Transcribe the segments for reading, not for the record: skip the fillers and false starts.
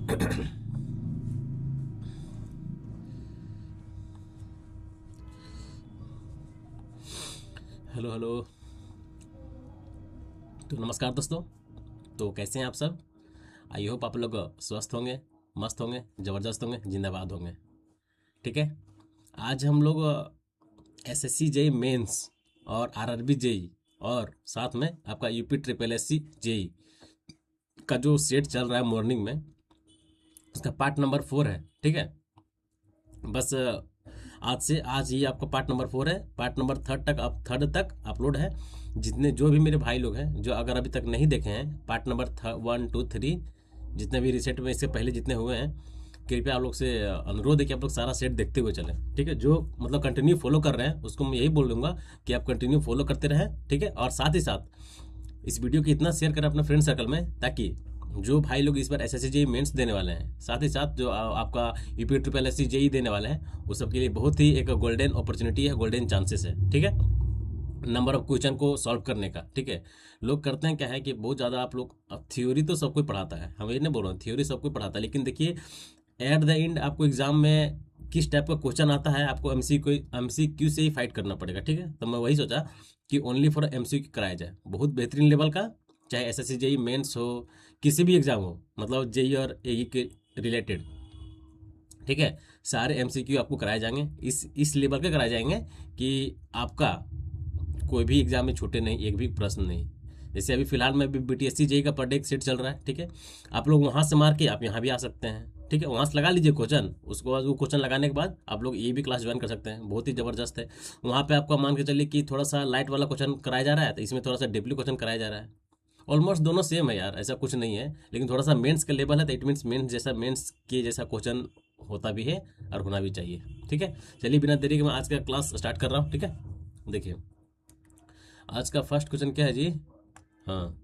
Hello hello. तो नमस्कार दोस्तों। तो कैसे हैं आप सब? आई होप आप लोग स्वस्थ होंगे, मस्त होंगे, ज़बरदस्त होंगे, जिंदाबाद होंगे। ठीक है। आज हम लोग एसएससी जेई मेंस और आरआरबी जेई और साथ में आपका यूपी ट्रिपल एससी जेई का जो सेट चल रहा है मॉर्निंग में, उसका पार्ट नंबर 4 है। ठीक है। बस आज ही आपका पार्ट नंबर 4 है। पार्ट नंबर थर्ड तक अपलोड है। जितने जो भी मेरे भाई लोग हैं जो अगर अभी तक नहीं देखे हैं पार्ट नंबर 1 2 3, जितने भी रिसेट में इससे पहले जितने हुए हैं, कृपया आप लोग से अनुरोध है कि आप लोग सारा सेट देखते हुए चलें। ठीक है। जो मतलब कंटिन्यू फॉलो कर रहे हैं उसको मैं यही बोल दूंगा कि आप कंटिन्यू फॉलो करते रहें। ठीक है। और साथ ही साथ इस वीडियो को इतना शेयर करें अपने फ्रेंड सर्कल में, ताकि जो भाई लोग इस बार एसएससी जेई मेंस देने वाले हैं, साथ ही साथ जो आपका यूपी ट्रिपल एससी जेई देने वाले हैं, वो सब के लिए बहुत ही एक गोल्डन अपॉर्चुनिटी है, गोल्डन चांसेस है। ठीक है। नंबर ऑफ क्वेश्चन को सॉल्व करने का। ठीक है। लोग करते हैं क्या है कि बहुत ज़्यादा आप लोग, अब थ्योरी तो सब कोई पढ़ाता है, हम ये नहीं बोल रहे हैं थ्योरी सब कोई पढ़ाता है, लेकिन देखिए एट द एंड आपको एग्जाम में किस टाइप का क्वेश्चन आता है, आपको एमसीक्यू से ही फाइट करना पड़ेगा। ठीक है। तो मैं वही सोचा कि ओनली फॉर एमसीक्यू कराया जाए, बहुत बेहतरीन लेवल का, चाहे एसएससी जेई मेंस हो, किसी भी एग्जाम हो, मतलब जेई और एई के रिलेटेड। ठीक है। सारे एमसीक्यू आपको कराए जाएंगे, इस लेवल के कराए जाएंगे कि आपका कोई भी एग्जाम में छूटे नहीं, एक भी प्रश्न नहीं। जैसे अभी फिलहाल में भी बीटीएससी जेई का पर डे सेट चल रहा है। ठीक है। आप लोग वहाँ से मार के आप यहाँ भी आ सकते हैं। ठीक है। वहाँ से लगा लीजिए क्वेश्चन, उसके बाद वो क्वेश्चन लगाने के बाद आप लोग ये भी क्लास ज्वाइन कर सकते हैं, बहुत ही ज़बरदस्त है। वहाँ पे आपको मान के चलिए कि थोड़ा सा लाइट वाला क्वेश्चन कराया जा रहा है, तो इसमें थोड़ा सा डीपली क्वेश्चन कराया जा रहा है। ऑलमोस्ट दोनों सेम है यार, ऐसा कुछ नहीं है, लेकिन थोड़ा सा मेंस का लेवल है, तो इट मीन्स मेंस के जैसा क्वेश्चन होता भी है और होना भी चाहिए। ठीक है। चलिए बिना देरी के मैं आज का क्लास स्टार्ट कर रहा हूँ। ठीक है। देखिए आज का फर्स्ट क्वेश्चन क्या है जी। हाँ,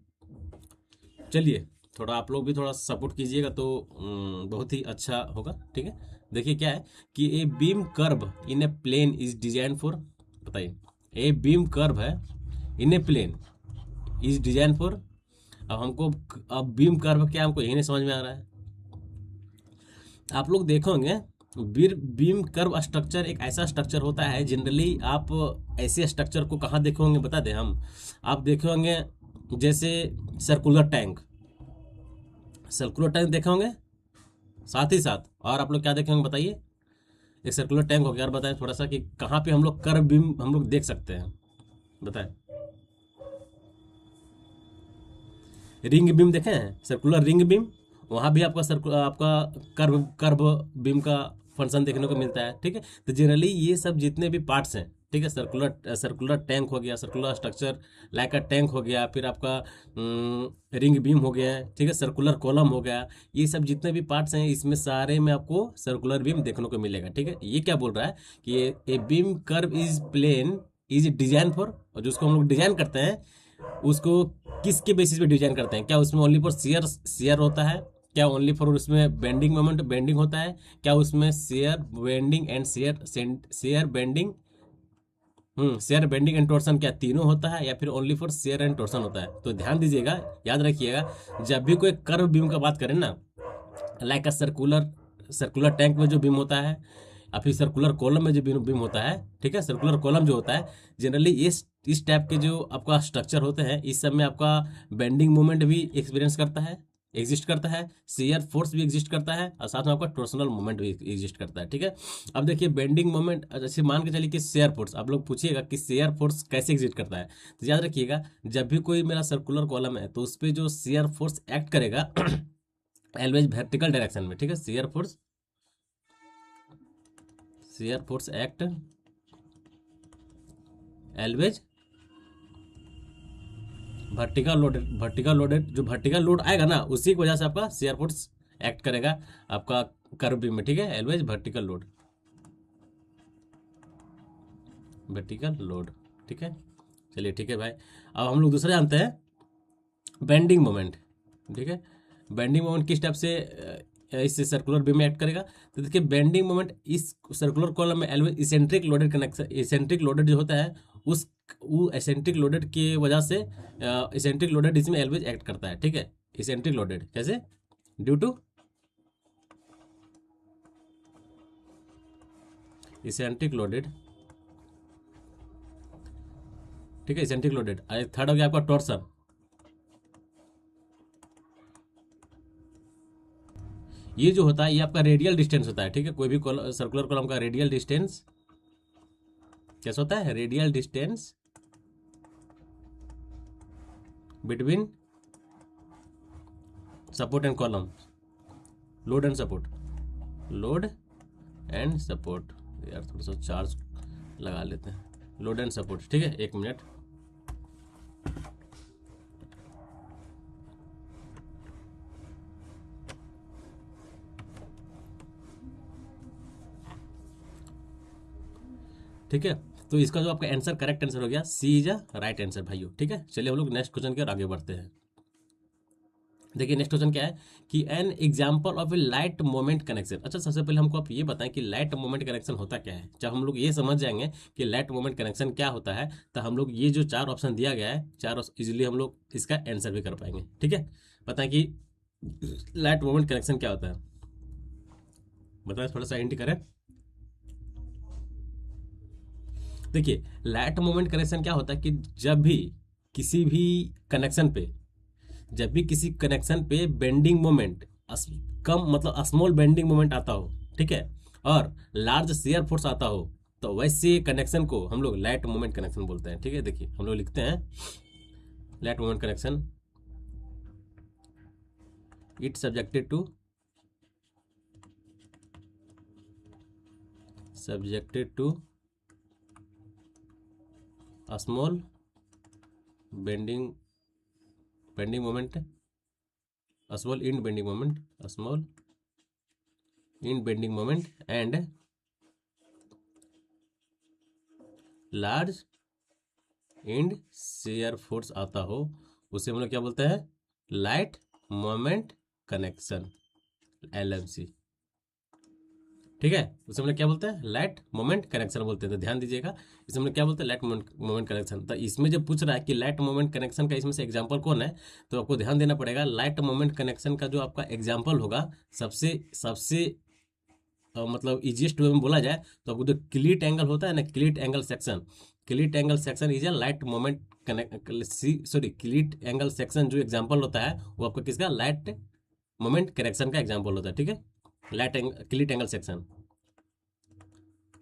चलिए थोड़ा आप लोग भी थोड़ा सपोर्ट कीजिएगा तो बहुत ही अच्छा होगा। ठीक है। देखिए क्या है कि a beam curve in a plane is design for, बताइए, ए बीम कर्व है in a plane is design for. अब हमको, अब बीम कर्व क्या हमको यही नहीं समझ में आ रहा है। आप लोग देखोगे बीम कर्व स्ट्रक्चर एक ऐसा स्ट्रक्चर होता है, जनरली आप ऐसे स्ट्रक्चर को कहाँ देखोगे बता दें हम। आप देखोगे जैसे सर्कुलर टैंक, सर्कुलर टैंक देखे होंगे, साथ ही साथ और आप लोग क्या देखे होंगे बताइए। एक सर्कुलर टैंक हो गया, और बताएं थोड़ा सा कि कहाँ पे हम लोग कर्व बीम हम लोग देख सकते हैं, बताएं। रिंग बीम देखे हैं, सर्कुलर रिंग बीम, वहाँ भी आपका आपका कर्व कर्व बीम का फंक्शन देखने को मिलता है। ठीक है। तो जनरली ये सब जितने भी पार्ट्स हैं, ठीक है, सर्कुलर टैंक हो गया, circular structure like a tank हो गया, फिर आपका रिंग बीम हो गया, ठीक है, सर्कुलर कॉलम हो गया, ये सब जितने भी पार्ट्स हैं इसमें सारे में आपको सर्कुलर बीम देखने को मिलेगा। ठीक है। ये क्या बोल रहा है कि a beam curve is plane is design for, और जिसको हम लोग डिजाइन करते हैं उसको किसके बेसिस पे डिजाइन करते हैं? क्या उसमें ओनली फॉर शेयर होता है? क्या ओनली फॉर उसमें बेंडिंग मोमेंट बेंडिंग होता है? क्या उसमें share bending and share bending and torsion क्या तीनों होता है, या फिर only for share and torsion होता है? तो ध्यान दीजिएगा, याद रखिएगा, जब भी कोई कर्व बीम का बात करें ना, like a circular circular tank में जो बीम होता है, या फिर सर्कुलर कॉलम में जो बीम होता है, ठीक है, सर्कुलर कॉलम जो होता है, जनरली इस टाइप के जो आपका स्ट्रक्चर होते हैं, इस सब में आपका बेंडिंग मोमेंट भी एक्सपीरियंस करता है, एग्जिस्ट करता है, शेयर फोर्स भी एग्जिस्ट करता है, और साथ में आपका टोर्सनल मोमेंट भी एग्जिस्ट करता है। ठीक है। अब देखिए बेंडिंग मोमेंट, जैसे मान के चलिए कि शेयर फोर्स, आप लोग पूछिएगा कि शेयर फोर्स कैसे एग्जिस्ट करता है, तो याद रखिएगा, जब भी कोई मेरा सर्कुलर कॉलम है तो उस पर जो शेयर फोर्स एक्ट करेगा एलवेज वर्टिकल डायरेक्शन में। ठीक है। Shear force act always vertical loaded, जो वर्टिकल लोड आएगा ना उसी की वजह से आपका शेयर फोर्स एक्ट करेगा आपका कर्व बीम में। ठीक है। Always vertical load. ठीक है। चलिए ठीक है भाई। अब हम लोग दूसरा जानते हैं बेंडिंग मोमेंट। ठीक है। बेंडिंग मोमेंट किस टाइप से इससे सर्कुलर बीम में एक्ट करेगा? तो देखिए बेंडिंग मोमेंट इस सर्कुलर कॉलम में always eccentric loaded connection, eccentric loaded जो होता है उस वो एसेंट्रिक लोडेड की वजह से इसेंट्रिक लोडेड इसमें एलवेज एक्ट करता है। ठीक है। इसेंट्रिक लोडेड कैसे? ड्यू टू इसेंट्रिक लोडेड, ठीक है, इसेंट्रिक लोडेड। थर्ड हो गया आपका टॉर्सन, ये जो होता है ये आपका रेडियल डिस्टेंस होता है, ठीक है, कोई भी सर्कुलर कॉलम का रेडियल डिस्टेंस कैसा होता है, radial distance between support and column, load and support, load and support, यार थोड़ा सा चार्ज लगा लेते हैं, लोड एंड सपोर्ट, ठीक है, 1 मिनट। ठीक है, तो इसका जो आपका आंसर करेक्ट आंसर हो गया सी इज अ राइट आंसर भाइयों, ठीक है। चलिए हम लोग नेक्स्ट क्वेश्चन की ओर आगे बढ़ते हैं। देखिए नेक्स्ट क्वेश्चन क्या है कि an example of A light moment connection. अच्छा, सबसे पहले हमको आप ये बताएं कि लाइट मोमेंट कनेक्शन होता क्या है। जब हम लोग ये समझ जाएंगे कि लाइट मोमेंट कनेक्शन क्या होता है, तो हम लोग ये जो 4 ऑप्शन दिया गया है, 4 इजीली हम लोग इसका आंसर भी कर पाएंगे, ठीक है। बताएं कि लाइट मोमेंट कनेक्शन क्या होता है, बताएं, थोड़ा सा हिंट करें। देखिए लाइट मोमेंट कनेक्शन क्या होता है कि जब भी किसी भी कनेक्शन पे, जब भी किसी कनेक्शन पे बेंडिंग मोमेंट कम, मतलब स्मॉल बेंडिंग मोमेंट आता हो, ठीक है, और लार्ज शेयर फोर्स आता हो, तो वैसे कनेक्शन को हम लोग लाइट मोमेंट कनेक्शन बोलते हैं, ठीक है। देखिए हम लोग लिखते हैं light moment connection, it subjected to small bending moment, small in bending moment, small in bending moment and large and shear force आता हो, उसे हम लोग क्या बोलते हैं, लाइट मोमेंट कनेक्शन, LMC, ठीक है। उसे हम लोग क्या बोलते हैं, लाइट मोमेंट कनेक्शन बोलते हैं। तो ध्यान दीजिएगा, इसे हम लोग क्या बोलते हैं, लाइट मोमेंट कनेक्शन। तो इसमें जब पूछ रहा है कि लाइट मोमेंट कनेक्शन का इसमें से एग्जाम्पल कौन है, तो आपको ध्यान देना पड़ेगा लाइट मोमेंट कनेक्शन का जो आपका एग्जाम्पल होगा, सबसे सबसे मतलब इजिएस्ट वे में बोला जाए तो आपको जो क्लीट एंगल होता है ना, क्लीट angle section, क्लीट angle section is a light moment क्लीट angle section जो एग्जांपल होता है वो आपका किसका, लाइट मोमेंट कनेक्शन का एग्जांपल होता है, ठीक है। क्लीट angle section,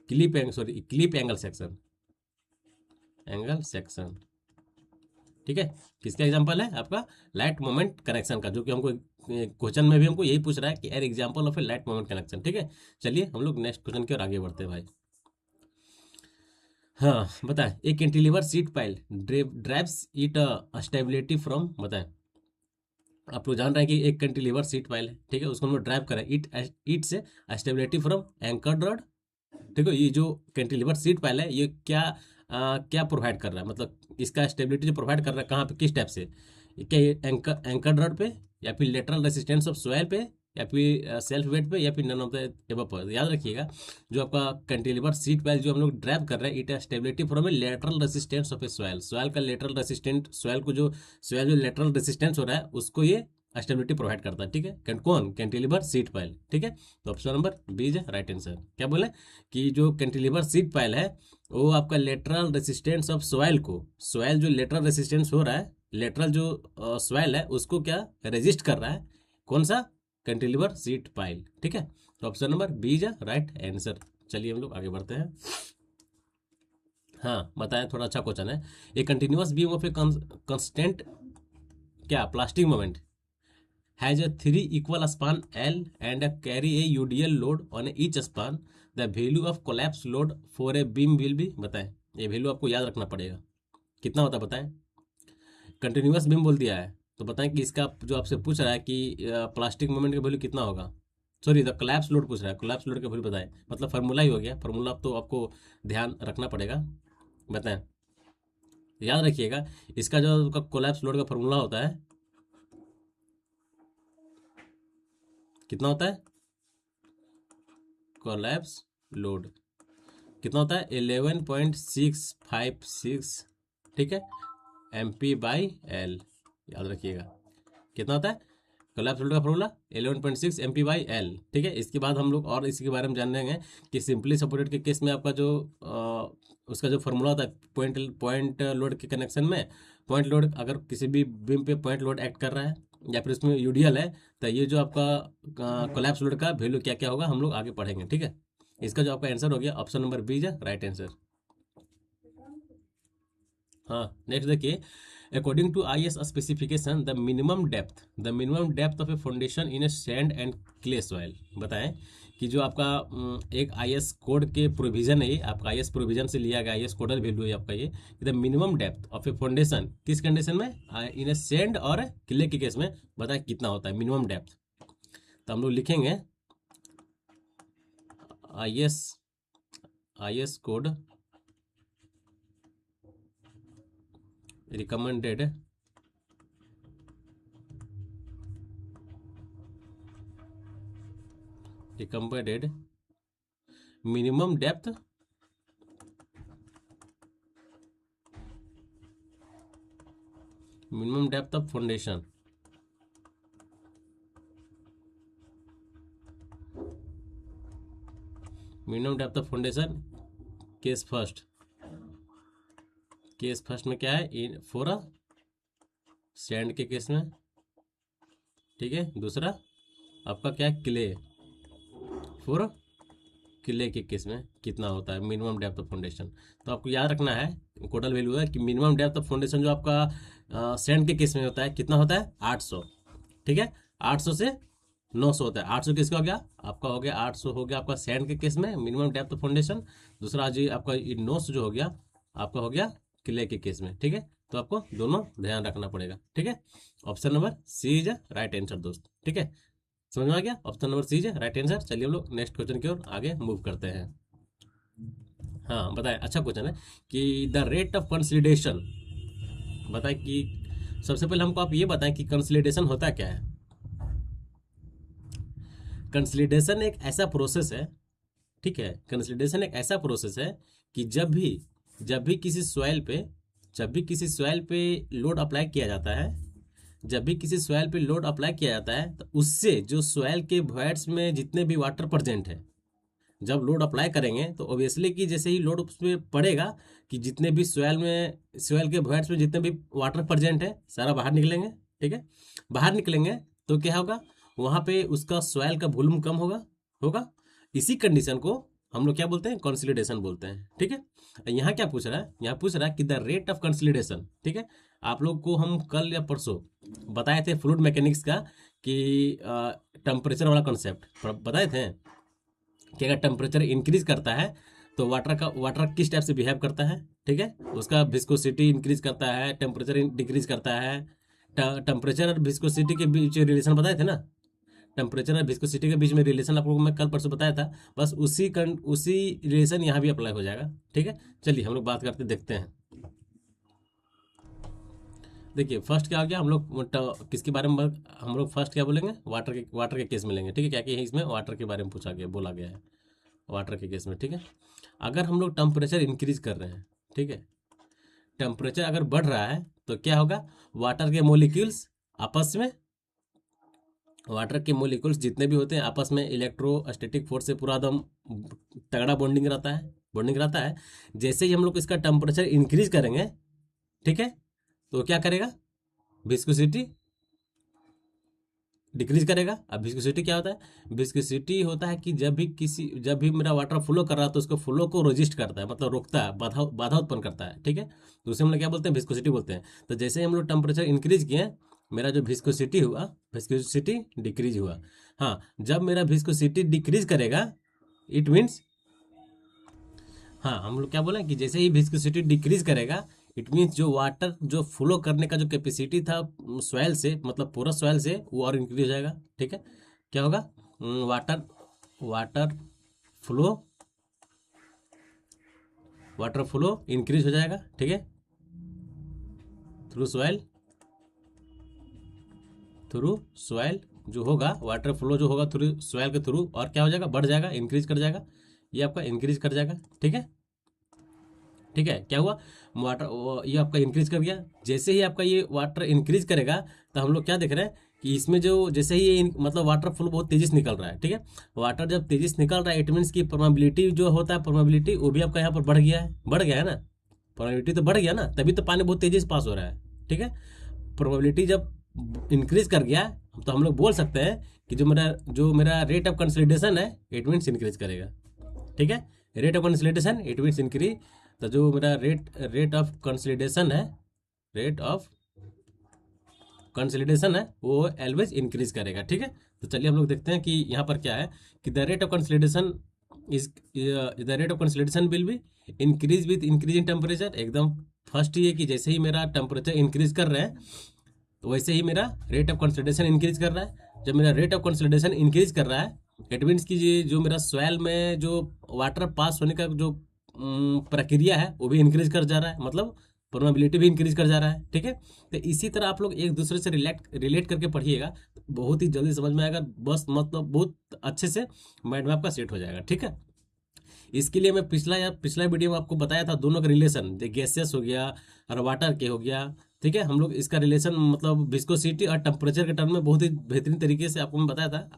clip angle section, ठीक है। किसका एग्जांपल है, आपका लाइट मोमेंट कनेक्शन का, जो कि हमको क्वेश्चन में भी हमको यही पूछ रहा है कि एर example of A light moment connection, ठीक है। चलिए हम लोग नेक्स्ट क्वेश्चन की ओर आगे बढ़ते हैं भाई। हाँ बताएं, एक cantilever seat pile drives it stability from, बताएं, आप लोग जान रहे हैं कि एक कैंटिलीवर सीट पाइल है, ठीक है, उसको हम लोग ड्राइव करें इट से स्टेबिलिटी फ्रॉम एंकर्ड रॉड, ठीक है। ये जो कैंटिलीवर सीट पाइल है ये क्या क्या प्रोवाइड कर रहा है, मतलब इसका स्टेबिलिटी जो प्रोवाइड कर रहा है कहाँ पे, किस टाइप से, क्या ये एंकर्ड रॉड पे, या फिर लेटरल रेसिस्टेंस ऑफ सोयल पे, या फिर सेल्फ वेट पे, या फिर नन ऑफ द एबव पर। याद रखिएगा जो आपका कैंटिलीवर सीट पाइल जो हम लोग ड्राइव कर रहे हैं, it stability from A lateral resistance of A soil, soil का लेटरल रेसिस्टेंट, सोयल को जो सोयल जो लेटरल रेसिस्टेंस हो रहा है उसको ये स्टेबिलिटी प्रोवाइड करता है, ठीक है। कौन, कैंटिलीवर सीट पाइल, ठीक है। तो option number B is right answer. क्या बोले कि जो कैंटिलीवर सीट पाइल है वो आपका लेटरल रेसिस्टेंस ऑफ सॉइल को, सॉइल जो लेटरल रेसिस्टेंस हो रहा है, लेटरल जो सॉइल है उसको क्या रेजिस्ट कर रहा है, कौन सा, कैंटिलीवर सीट पाइल, ठीक है। तो option number B is right answer. चलिए हम लोग आगे बढ़ते हैं। हाँ बताएं, थोड़ा अच्छा क्वेश्चन है। ए continuous beam of a constant क्या plastic moment has a 3 equal span L and carry a UDL load on each span, the value of collapse load for a beam will be, बताएं, ये value आपको याद रखना पड़ेगा, कितना होता है बताएं। कंटिन्यूअस बीम बोल दिया है तो बताएं कि इसका जो आपसे पूछ रहा है कि प्लास्टिक मोमेंट का वैल्यू कितना होगा, सॉरी द कोलैप्स लोड पूछ रहा है, कोलैप्स लोड का वैल्यू बताएं, मतलब फार्मूला ही हो गया, फार्मूला तो आपको ध्यान रखना पड़ेगा, बताएं, याद रखिएगा इसका जो कोलैप्स लोड का फार्मूला होता है कितना होता है, कोलैप्स लोड कितना होता है 11.656, ठीक है, MP/L, याद रखिएगा कितना होता है कोलैप्स फ्लूइड का फॉर्मूला 11.6 MP/L, ठीक है। इसके बाद हम लोग और इसी के बारे में जान लेंगे कि सिंपली सपोर्टेड के केस में आपका जो उसका जो फॉर्मूला होता है पॉइंट लोड के कनेक्शन में, पॉइंट लोड अगर किसी भी बीम पे पॉइंट लोड एक्ट कर रहा है या फिर उसमें यूडीएल है, तो ये जो आपका कोलैप्स लोड का वैल्यू क्या क्या होगा हम लोग आगे पढ़ेंगे, ठीक है। इसका जो आपका आंसर हो गया ऑप्शन नंबर बी है राइट आंसर। हाँ, नेक्स्ट देखिए, according to IS specification the minimum depth of a foundation in a sand and clay soil. बताएं कि जो आपका एक IS कोड के प्रोविजन है, ये आपका IS प्रोविजन से लिया गया IS कोडल वैल्यू है आपका ये, the minimum depth of a foundation किस कंडीशन में, इन ए सैंड और क्ले के केस में बताएं कितना होता है मिनिमम डेप्थ। तो हम लोग लिखेंगे IS code recommended minimum depth of foundation, minimum depth of foundation case first में क्या है, इन फॉर सैंड के केस में, ठीक है। दूसरा आपका क्या है, क्ले, फॉर क्ले के केस में कितना होता है मिनिमम डेप्थ ऑफ फाउंडेशन। तो आपको याद रखना है कोडल वैल्यू है कि मिनिमम डेप्थ ऑफ फाउंडेशन जो आपका सैंड के केस में होता है कितना होता है 800, ठीक है। 800 से 900 होता है। 800 किसका हो गया, आपका हो गया 800 हो गया आपका सैंड के केस में मिनिमम डेप्थ ऑफ फाउंडेशन। दूसरा जी आपका 900 जो हो गया आपका हो गया क्ले के केस में, ठीक है। तो आपको दोनों ध्यान रखना पड़ेगा, ठीक है। Option number C is right answer दोस्त, ठीक है। समझ में आ गया, option number C is right answer. चलिए हम लोग नेक्स्ट क्वेश्चन की ओर आगे मूव करते हैं। हाँ बताएं, अच्छा क्वेश्चन है कि द रेट ऑफ कंसोलिडेशन, बताएं कि सबसे पहले हमको आप ये बताएं कि कंसोलिडेशन होता क्या है। कंसोलिडेशन एक ऐसा प्रोसेस है, ठीक है। कंसोलिडेशन एक ऐसा प्रोसेस है कि जब भी किसी सॉइल पे लोड अप्लाई किया जाता है, तो उससे जो सॉइल के वॉइड्स में जितने भी वाटर प्रेजेंट है, जब लोड अप्लाई करेंगे तो ऑब्वियसली कि जैसे ही लोड उसमें पड़ेगा कि जितने भी सॉइल के वॉइड्स में जितने भी वाटर प्रेजेंट है सारा बाहर निकलेंगे, ठीक है। बाहर निकलेंगे तो क्या होगा, वहाँ पे उसका सॉइल का वॉल्यूम कम होगा। इसी कंडीशन को हम लोग क्या बोलते हैं, कंसोलिडेशन बोलते हैं, ठीक है। यहाँ क्या पूछ रहा है, यहाँ पूछ रहा है कि द रेट ऑफ कंसोलिडेशन, ठीक है। आप लोग को हम कल या परसों बताए थे फ्लूइड मैकेनिक्स का कि टेम्परेचर वाला कॉन्सेप्ट बताए थे कि अगर टेम्परेचर इंक्रीज करता है तो वाटर किस टाइप से बिहेव करता है, ठीक है। उसका विस्कोसिटी इंक्रीज करता है, टेम्परेचर डिक्रीज करता है। टेम्परेचर और विस्कोसिटी के बीच रिलेशन बताए थे ना, टेम्परेचर और विस्कोसिटी के बीच में रिलेशन आप लोगों को मैं कल परसों बताया था। बस उसी रिलेशन यहाँ भी अप्लाई हो जाएगा, ठीक है। चलिए हम लोग बात करते देखते हैं। देखिए फर्स्ट क्या हो गया, हम लोग किसके बारे में हम लोग फर्स्ट क्या बोलेंगे, वाटर के केस में लेंगे, ठीक है। क्या कि इसमें वाटर के बारे में बोला गया है वाटर के केस में, ठीक है। अगर हम लोग टेम्परेचर इंक्रीज कर रहे हैं, ठीक है, टेम्परेचर अगर बढ़ रहा है तो क्या होगा, वाटर के मॉलिक्यूल्स जितने भी होते हैं आपस में इलेक्ट्रोस्टैटिक फोर्स से पूरा एकदम तगड़ा बॉन्डिंग रहता है। जैसे ही हम लोग इसका टेम्परेचर इंक्रीज करेंगे, ठीक है, तो क्या करेगा, विस्कोसिटी डिक्रीज करेगा। अब विस्कोसिटी क्या होता है, विस्कोसिटी होता है कि जब भी मेरा वाटर फ्लो कर रहा है तो उसको फ्लो को रेजिस्ट करता है, मतलब रोकता है, बाधा उत्पन्न करता है, ठीक है। तो उसे हम लोग क्या बोलते हैं, विस्कोसिटी बोलते हैं। तो जैसे ही हम लोग टेम्परेचर इंक्रीज किए, मेरा जो विस्कोसिटी डिक्रीज हुआ। हाँ, जब मेरा विस्कोसिटी डिक्रीज करेगा इट मीन्स, हाँ हम लोग क्या बोले कि जैसे ही विस्कोसिटी डिक्रीज करेगा इट मीन्स जो वाटर जो फ्लो करने का जो कैपेसिटी था सॉइल से, मतलब पूरा सॉइल से, वो और इंक्रीज हो जाएगा, ठीक है। क्या होगा, वाटर फ्लो इंक्रीज हो जाएगा, ठीक है, थ्रू सॉइल जो होगा, वाटर फ्लो जो होगा थ्रू सॉइल के थ्रू, और क्या हो जाएगा, बढ़ जाएगा, इंक्रीज कर जाएगा, ये आपका इंक्रीज कर जाएगा, ठीक है। क्या हुआ, वाटर ये आपका इंक्रीज कर गया। जैसे ही आपका ये वाटर इंक्रीज करेगा तो हम लोग क्या देख रहे हैं कि इसमें जो जैसे ही ये मतलब वाटर फ्लो बहुत तेजी से निकल रहा है, ठीक है, वाटर जब तेजी से निकल रहा है इट मीन्स की प्रोबेबिलिटी जो होता है, प्रोबेबिलिटी वो भी आपका यहाँ पर बढ़ गया है ना, प्रोबेबिलिटी तो बढ़ गया ना, तभी तो पानी बहुत तेजी से पास हो रहा है, ठीक है। प्रोबेबिलिटी जब इंक्रीज कर गया तो हम लोग बोल सकते हैं कि जो मेरा रेट ऑफ कंसोलिडेशन है इट मीन्स इंक्रीज करेगा, ठीक है। Rate of consolidation it means increase, तो जो मेरा रेट ऑफ कंसोलिडेशन है, रेट ऑफ कंसोलिडेशन है वो ऑलवेज इंक्रीज करेगा, ठीक है। तो चलिए हम लोग देखते हैं कि यहाँ पर क्या है कि the rate of consolidation is the rate of consolidation will be increase with increase in temperature. एकदम फर्स्ट ये कि जैसे ही मेरा टेम्परेचर इंक्रीज कर रहे हैं तो वैसे ही मेरा रेट ऑफ कंसोलिडेशन इंक्रीज कर रहा है। जब मेरा रेट ऑफ कंसोलिडेशन इंक्रीज कर रहा है इट मीन्स कि ये जो मेरा सॉइल में जो वाटर पास होने का जो प्रक्रिया है वो भी इंक्रीज कर जा रहा है, मतलब प्रोबेबिलिटी भी इंक्रीज कर जा रहा है, ठीक है। तो इसी तरह आप लोग एक दूसरे से रिलेट करके पढ़िएगा, बहुत ही जल्दी समझ में आएगा, बस मतलब बहुत अच्छे से माइंड में आपका सेट हो जाएगा, ठीक है। इसके लिए मैं पिछला वीडियो में आपको बताया था दोनों का रिलेशन, गैसेस हो गया और वाटर के हो गया, ठीक है। हम लोग इसका रिलेशन मतलब विस्कोसिटी और टेम्परेचर के टर्म में बहुत ही बेहतरीन तरीके से आपको मैं बताया था।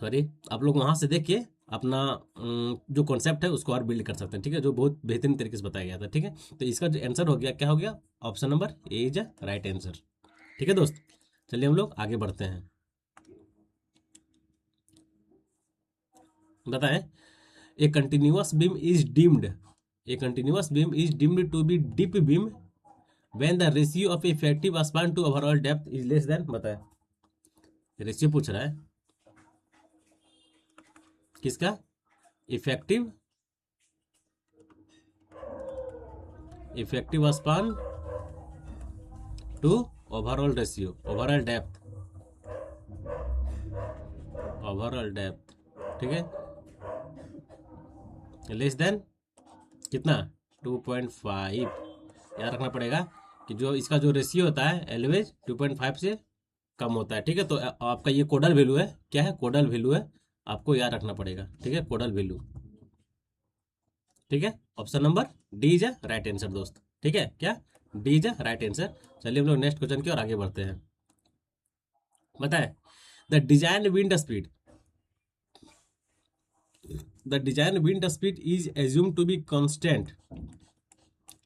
सॉरी, आप लोग वहां से देखिए अपना जो कॉन्सेप्ट है उसको और बिल्ड कर सकते हैं, ठीक है, जो बहुत बेहतरीन तरीके से बताया गया था, ठीक है। तो इसका जो आंसर हो गया क्या हो गया, option number A is a right answer, ठीक है दोस्त। चलिए हम लोग आगे बढ़ते हैं। बताएं, a continuous beam is deemed, a continuous beam is deemed to be deep beam when the ratio of effective span to overall depth is less than. बताएं, रेशियो पूछ रहा है किसका, effective span to overall ratio, overall depth, ठीक है, less than कितना 2.5। याद रखना पड़ेगा कि जो इसका जो रेशियो होता है एलवेज 2.5 से कम होता है, ठीक है। तो आपका ये कोडल वैल्यू है, क्या है, कोडल वैल्यू है, आपको याद रखना पड़ेगा, ठीक है, कोडल वैल्यू, ठीक है। Option number D is a right answer दोस्त, ठीक है, क्या, D is a right answer. चलिए हम लोग नेक्स्ट क्वेश्चन की ओर आगे बढ़ते हैं। बताएं, the design wind speed, the design wind speed is assume to be constant.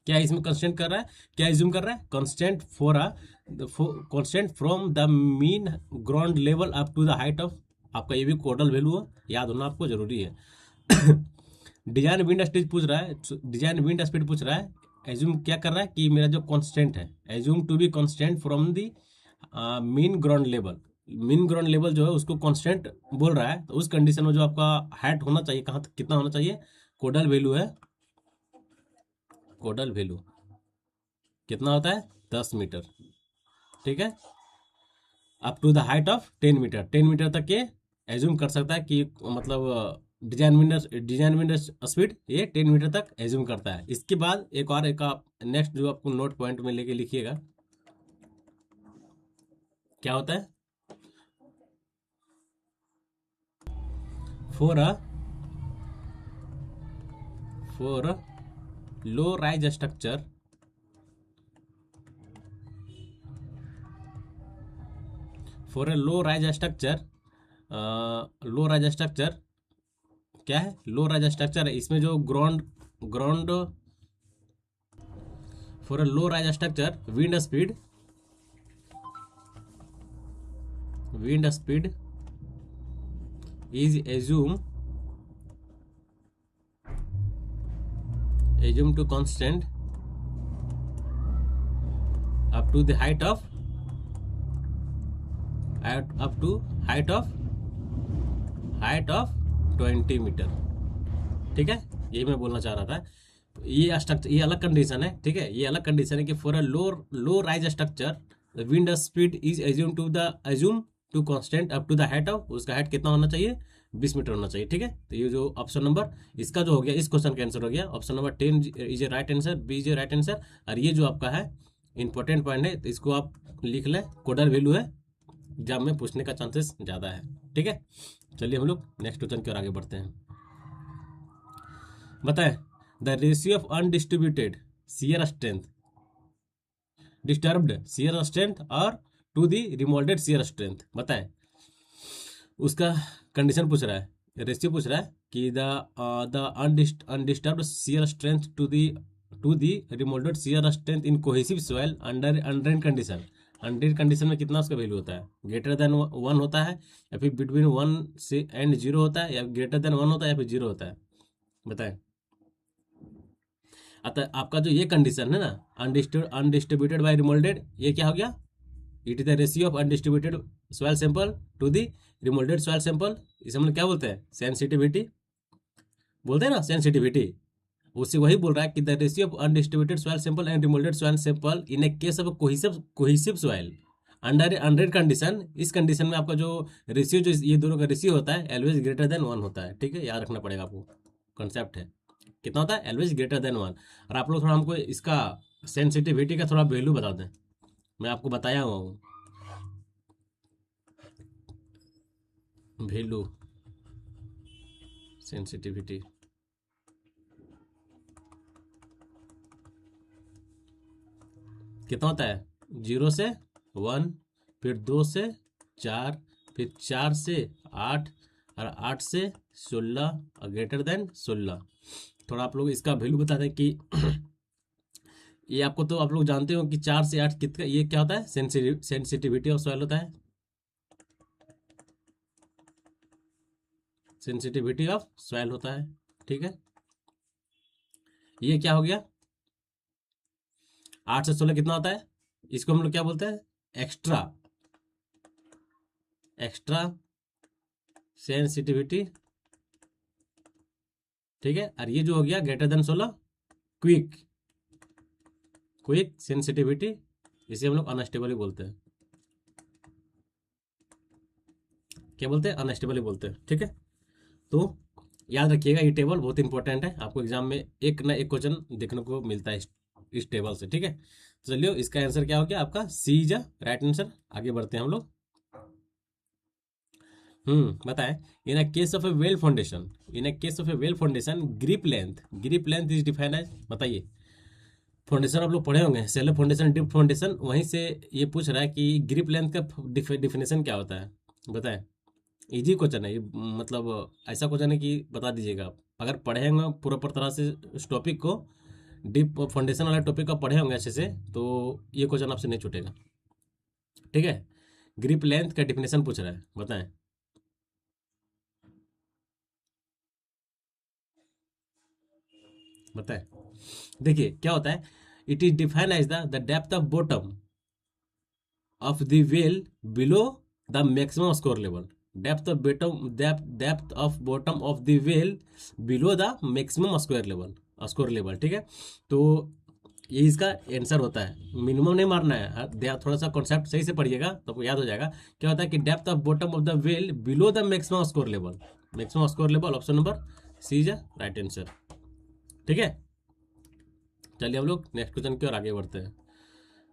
क्या इसमें कांस्टेंट कर रहा है, क्या एज्यूम कर रहा है, constant for a constant from the mean ground level up to the height of, आपका ये भी कोडल वैल्यू है, याद होना आपको जरूरी है। डिजाइन विंड स्पीड पूछ रहा है, डिजाइन विंड स्पीड पूछ रहा है, एज्यूम क्या कर रहा है कि मेरा जो कांस्टेंट है, assume to be constant from the mean ground level, mean ground level जो है उसको कांस्टेंट बोल रहा है, तो उस कंडीशन में जो आपका हाइट होना चाहिए, कहाँ तक कितना होना चाहिए, कोडल वैल्यू है, कोडल वैल्यू कितना होता है 10 मीटर, ठीक है, up to the height of 10 metre, 10 metre तक ये एज्यूम कर सकता है कि मतलब डिजाइन विंडो स्पीड ये 10 मीटर तक एज्यूम करता है। इसके बाद एक आप नेक्स्ट जो आपको नोट पॉइंट में लेके लिखिएगा, क्या होता है, for low rise structure, for a low rise structure, low rise structure क्या है, लो राइज स्ट्रक्चर है, इसमें जो ground ground for a low rise structure wind speed is assume to constant up to the height of height of 20 metre, ठीक है, यही मैं बोलना चाह रहा था। तो ये स्ट्रक्चर, ये अलग कंडीशन है, ठीक है, ये अलग कंडीशन है कि for a low rise structure the wind speed is assume to constant up to the height of, उसका हाइट कितना होना चाहिए 20 मीटर होना चाहिए, ठीक है। तो ये जो ऑप्शन नंबर इसका जो हो गया, इस क्वेश्चन का आंसर हो गया option number 10 is a right answer, B is a right answer. और ये जो आपका है इंपॉर्टेंट पॉइंट है, तो इसको आप लिख लें, कोडल वैल्यू है, एग्जाम में पूछने का चांसेस ज़्यादा है, ठीक है। चलिए हम लोग नेक्स्ट क्वेश्चन की ओर आगे बढ़ते हैं। बताएं, the ratio of undistributed shear strength disturbed shear strength और to the remoulded shear strength. बताएं उसका कंडीशन पूछ रहा है, रेशियो पूछ रहा है कि the undisturbed shear strength to the remoulded shear strength in cohesive soil under under condition. Under condition में कितना उसका वैल्यू होता है, ग्रेटर देन 1 होता है या फिर बिटवीन 1 से एंड 0 होता है, या ग्रेटर देन 1 होता है या फिर 0 होता है। बताएं। अतः आपका जो ये कंडीशन है ना, अनडिस्ट्रीब्यूटेड बाय रिमोल्डेड, ये क्या हो गया, it is the ratio of undistributed soil sample to the remoulded soil sample. इसे हम लोग क्या बोलते हैं, सेंसिटिविटी बोलते हैं ना, सेंसिटिविटी। उससे वही बोल रहा है कि the ratio of undistributed soil sample and remoulded soil sample in A case of cohesive soil under under condition. इस कंडीशन में आपका जो रेशियो, जो ये दोनों का रेशियो होता है, ऑलवेज ग्रेटर देन 1 होता है। ठीक है, याद रखना पड़ेगा आपको, कॉन्सेप्ट है कितना होता है, ऑलवेज ग्रेटर देन 1। और आप लोग थोड़ा हमको इसका सेंसिटिविटी का थोड़ा वैल्यू बता दें, मैं आपको बताया हुआ हूँ वैल्यू सेंसिटिविटी। कितना होता है, 0 से 1, फिर 2 से 4, फिर 4 से 8 और 8 से 16 और ग्रेटर देन 16। थोड़ा आप लोग इसका वैल्यू बता दें कि ये आपको तो आप लोग जानते हो कि 4 से 8 कितना, ये क्या होता है, सेंसिटिविटी ऑफ सॉइल होता है, सेंसिटिविटी ऑफ सॉइल होता है। ठीक है, ये क्या हो गया, 8 से 16 कितना होता है, इसको हम लोग क्या बोलते हैं, एक्स्ट्रा एक्स्ट्रा सेंसिटिविटी। ठीक है, और ये जो हो गया greater than 16, quick quick sensitivity, इसे हम लोग अनस्टेबल ही बोलते हैं। क्या बोलते हैं, अनस्टेबल ही बोलते हैं। ठीक है, तो याद रखिएगा ये टेबल बहुत इंपॉर्टेंट है, आपको एग्जाम में एक ना एक क्वेश्चन देखने को मिलता है इस टेबल से। ठीक है, तो चलिए इसका आंसर क्या हो गया, आपका सी इज राइट आंसर। आगे बढ़ते हैं हम लोग। बताएं। In a case of a well foundation, in a case of a well foundation grip length is defined as. बताइए, फाउंडेशन आप लोग पढ़े होंगे, सेलो फाउंडेशन, डिप फाउंडेशन, वहीं से ये पूछ रहा है कि ग्रिप लेंथ का डिफिनेशन क्या होता है। बताएं, इजी क्वेश्चन है ये, मतलब ऐसा क्वेश्चन है कि बता दीजिएगा आप, अगर पढ़े होंगे पूरा पर तरह से इस टॉपिक को, डीप फाउंडेशन वाला टॉपिक का पढ़े होंगे अच्छे से, तो ये क्वेश्चन आपसे नहीं छूटेगा। ठीक है, ग्रिप लेंथ का डिफिनेशन पूछ रहा है, बताएं। बताएं, देखिए क्या होता है, it is defined as the depth of bottom of the well below the maximum scour level. Depth of bottom of the well below the maximum scour level. ठीक है, तो ये इसका आंसर होता है, मिनिमम नहीं मारना है। थोड़ा सा कॉन्सेप्ट सही से पढ़िएगा तो आपको याद हो जाएगा। क्या होता है कि depth of bottom of the well below the maximum scour level. Maximum scour level option number C is right answer. ठीक है, चलिए हम लोग नेक्स्ट क्वेश्चन की ओर आगे बढ़ते हैं।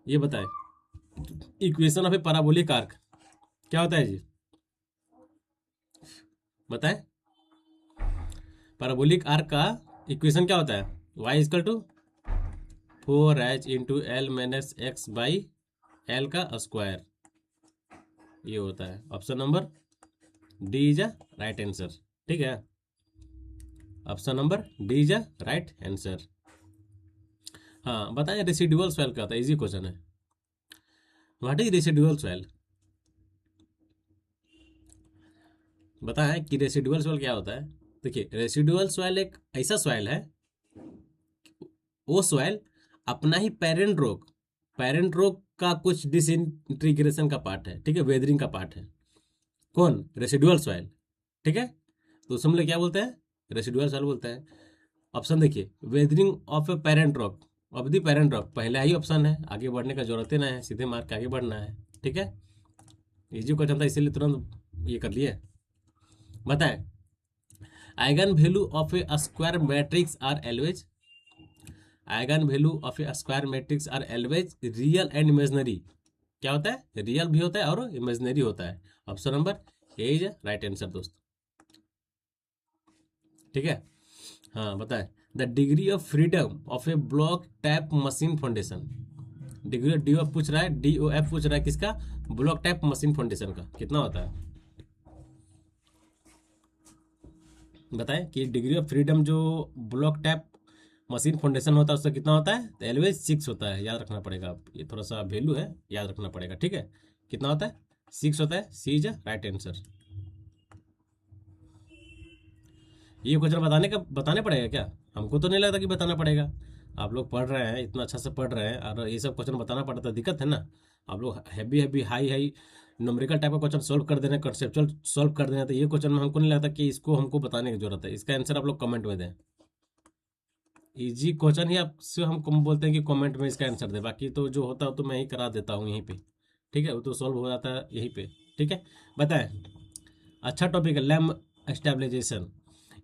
ये बताएं, equation of A parabolic arc क्या होता है जी, बताएं। पैराबोलिक आर्क का इक्वेशन क्या होता है, y equal to 4h into l minus x by l का स्क्वायर, ये होता है। Option number D is a right answer. ठीक है, option number D is a right answer. हाँ बताएं, रेसिडुअल सॉइल क्या होता है, इजी क्वेश्चन है। व्हाट इज रेसिडुअल सॉइल, बताएं कि रेसिडुअल सॉइल क्या होता है। देखिए, रेसिडुअल सॉइल एक ऐसा सॉइल है, वो सॉइल अपना ही पेरेंट रॉक का कुछ डिसइंटीग्रेशन का पार्ट है। ठीक है, वेदरिंग का पार्ट है, कौन, रेसिडुअल सॉइल। ठीक है, तो उसमें क्या बोलते हैं, रेसिडुअल सॉइल बोलते हैं। ऑप्शन देखिए, weathering of a parent rock of the parent rock, पहला ही ऑप्शन है, आगे बढ़ने का जरूरत ही ना है, सीधे मार के आगे बढ़ना है। ठीक है, इजी क्वेश्चन था इसीलिए तुरंत ये कर लिए। बताएं, eigenvalue of a square matrix are always, eigenvalue of a square matrix are always real and imaginary. क्या होता है, रियल भी होता है और इमेजनरी होता है। Option number A is right answer दोस्त। ठीक है, हाँ बताएं, the degree of freedom of A block tap machine foundation. Degree D of पूछ रहा है, DOF पूछ रहा है किसका, ब्लॉक टाइप मशीन फाउंडेशन का, कितना होता है बताएं कि डिग्री ऑफ फ्रीडम जो ब्लॉक टाइप मशीन फाउंडेशन होता है उसका कितना होता है, तो एलवेज 6 होता है, याद रखना पड़ेगा आप, ये थोड़ा सा वैल्यू है, याद रखना पड़ेगा, ठीक है। कितना होता है, 6 होता है, सी इज राइट आंसर। ये क्वेश्चन बताने पड़ेगा क्या, हमको तो नहीं लगता कि बताना पड़ेगा, आप लोग पढ़ रहे हैं, इतना अच्छा से पढ़ रहे हैं, और ये सब क्वेश्चन बताना पड़ता है, दिक्कत है ना। आप लोग heavy heavy high high numerical type का क्वेश्चन सॉल्व कर देना, कंसेप्चुअल सॉल्व कर देना, तो ये क्वेश्चन में हमको नहीं लगता कि इसको हमको बताने की जरूरत है, इसका आंसर आप लोग कमेंट में दें। इजी क्वेश्चन ही आपसे हम बोलते हैं कि कमेंट में इसका आंसर दे, बाकी तो जो होता है तो मैं ही करा देता हूँ यहीं पे, ठीक है, वो तो सॉल्व हो जाता है यहीं पे, ठीक है। बताएं, अच्छा टॉपिक है लैम एस्टेब्लिजेशन,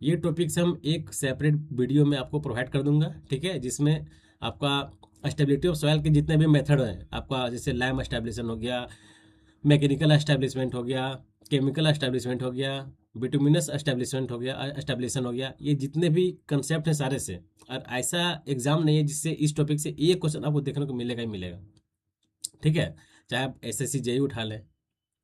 ये टॉपिक से हम एक सेपरेट वीडियो में आपको प्रोवाइड कर दूंगा, ठीक है, जिसमें आपका स्टेबिलिटी ऑफ सॉइल के जितने भी मेथड हैं आपका, जैसे लैम एस्टेब्लिशन हो गया, मैकेनिकल एस्टेब्लिशमेंट हो गया, केमिकल एस्टेब्लिशमेंट हो गया, बिटुमिनस एस्टेब्लिशमेंट हो गया, एस्टेब्लिशन हो गया, ये जितने भी कंसेप्ट हैं सारे से, और ऐसा एग्जाम नहीं है जिससे इस टॉपिक से एक क्वेश्चन आपको देखने को मिलेगा ही मिलेगा, ठीक है। चाहे आप SSC जेई उठा लें,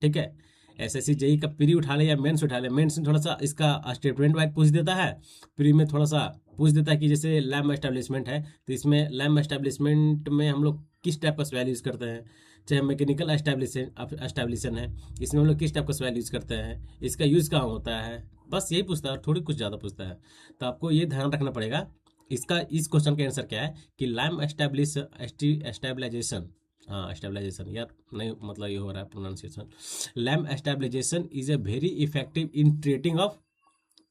ठीक है, SSC जेई का प्री उठा ले या मेंस उठा ले, मेंस में थोड़ा सा इसका स्टेटमेंट वाइज पूछ देता है, प्री में थोड़ा सा पूछ देता है कि जैसे लैम एस्टेब्लिशमेंट है तो इसमें लैम एस्टेब्लिशमेंट में हम लोग किस टाइप का सवाल यूज़ करते हैं, चाहे मैकेनिकल एस्टेब्लिशन है इसमें हम लोग किस टाइप का सवाल यूज़ करते हैं, इसका यूज़ कहाँ होता है, बस यही पूछता है, थोड़ी कुछ ज़्यादा पूछता है। तो आपको ये ध्यान रखना पड़ेगा, इसका इस क्वेश्चन का आंसर क्या है कि लैम एस्टेब्लिजेशन, हाँ स्टेबलाइजेशन यार, नहीं मतलब ये हो रहा है pronunciation, lime stabilisation is a very effective in treating of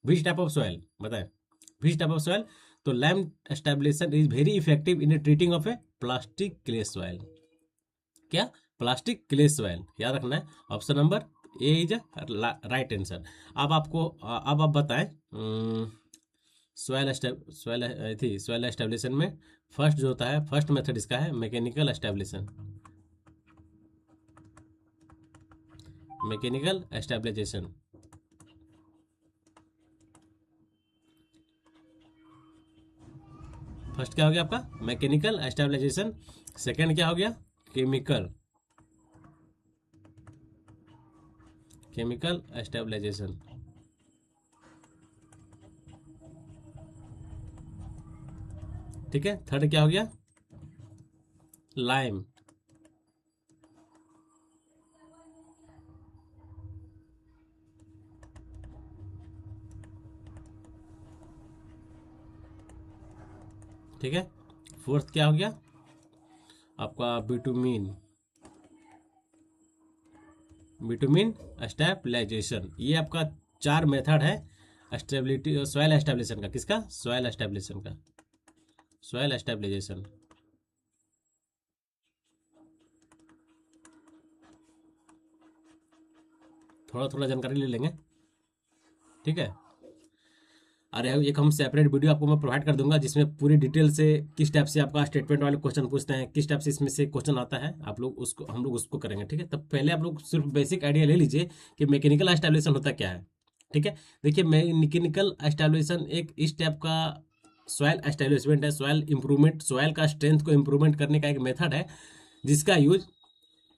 which type of soil, बताएं विच टाइप ऑफ सॉइल, तो lime stabilisation is very effective in treating of a plastic clay soil, क्या प्लास्टिक क्ले सॉइल, याद रखना है, option number A is right answer. अब आप बताएं soil एस्टेब्लिशन में फर्स्ट जो होता है, फर्स्ट मेथड इसका है मैकेनिकल एस्टेब्लिशन, मैकेनिकल एस्टेब्लिजेशन, फर्स्ट क्या हो गया आपका मैकेनिकल एस्टेब्लिजेशन, सेकंड क्या हो गया केमिकल एस्टेब्लिजेशन, ठीक है, थर्ड क्या हो गया लाइम, ठीक है, फोर्थ क्या हो गया आपका बिटुमिन एस्टेब्लिजेशन। ये आपका 4 मेथड है स्टेबिलिटी सॉइल एस्टेब्लिशन का, किसका सॉइल एस्टेब्लिजेशन। थोड़ा थोड़ा जानकारी ले लेंगे, ठीक है। अरे एक हम सेपरेट वीडियो आपको मैं प्रोवाइड कर दूंगा जिसमें पूरी डिटेल से किस टाइप से आपका स्टेटमेंट वाले क्वेश्चन पूछते हैं, किस टाइप से इसमें से क्वेश्चन आता है, आप लोग उसको हम लोग उसको करेंगे, ठीक है। तब पहले आप लोग सिर्फ बेसिक आइडिया ले लीजिए कि मैकेनिकल एस्टेब्लिशन होता क्या है, ठीक है। देखिए मैकेनिकल एस्टेब्लिशन एक इस टाइप का सॉइल एस्टेब्लिशमेंट है, सॉइल इंप्रूवमेंट, सॉइल का स्ट्रेंथ को इम्प्रूवमेंट करने का एक मेथड है जिसका यूज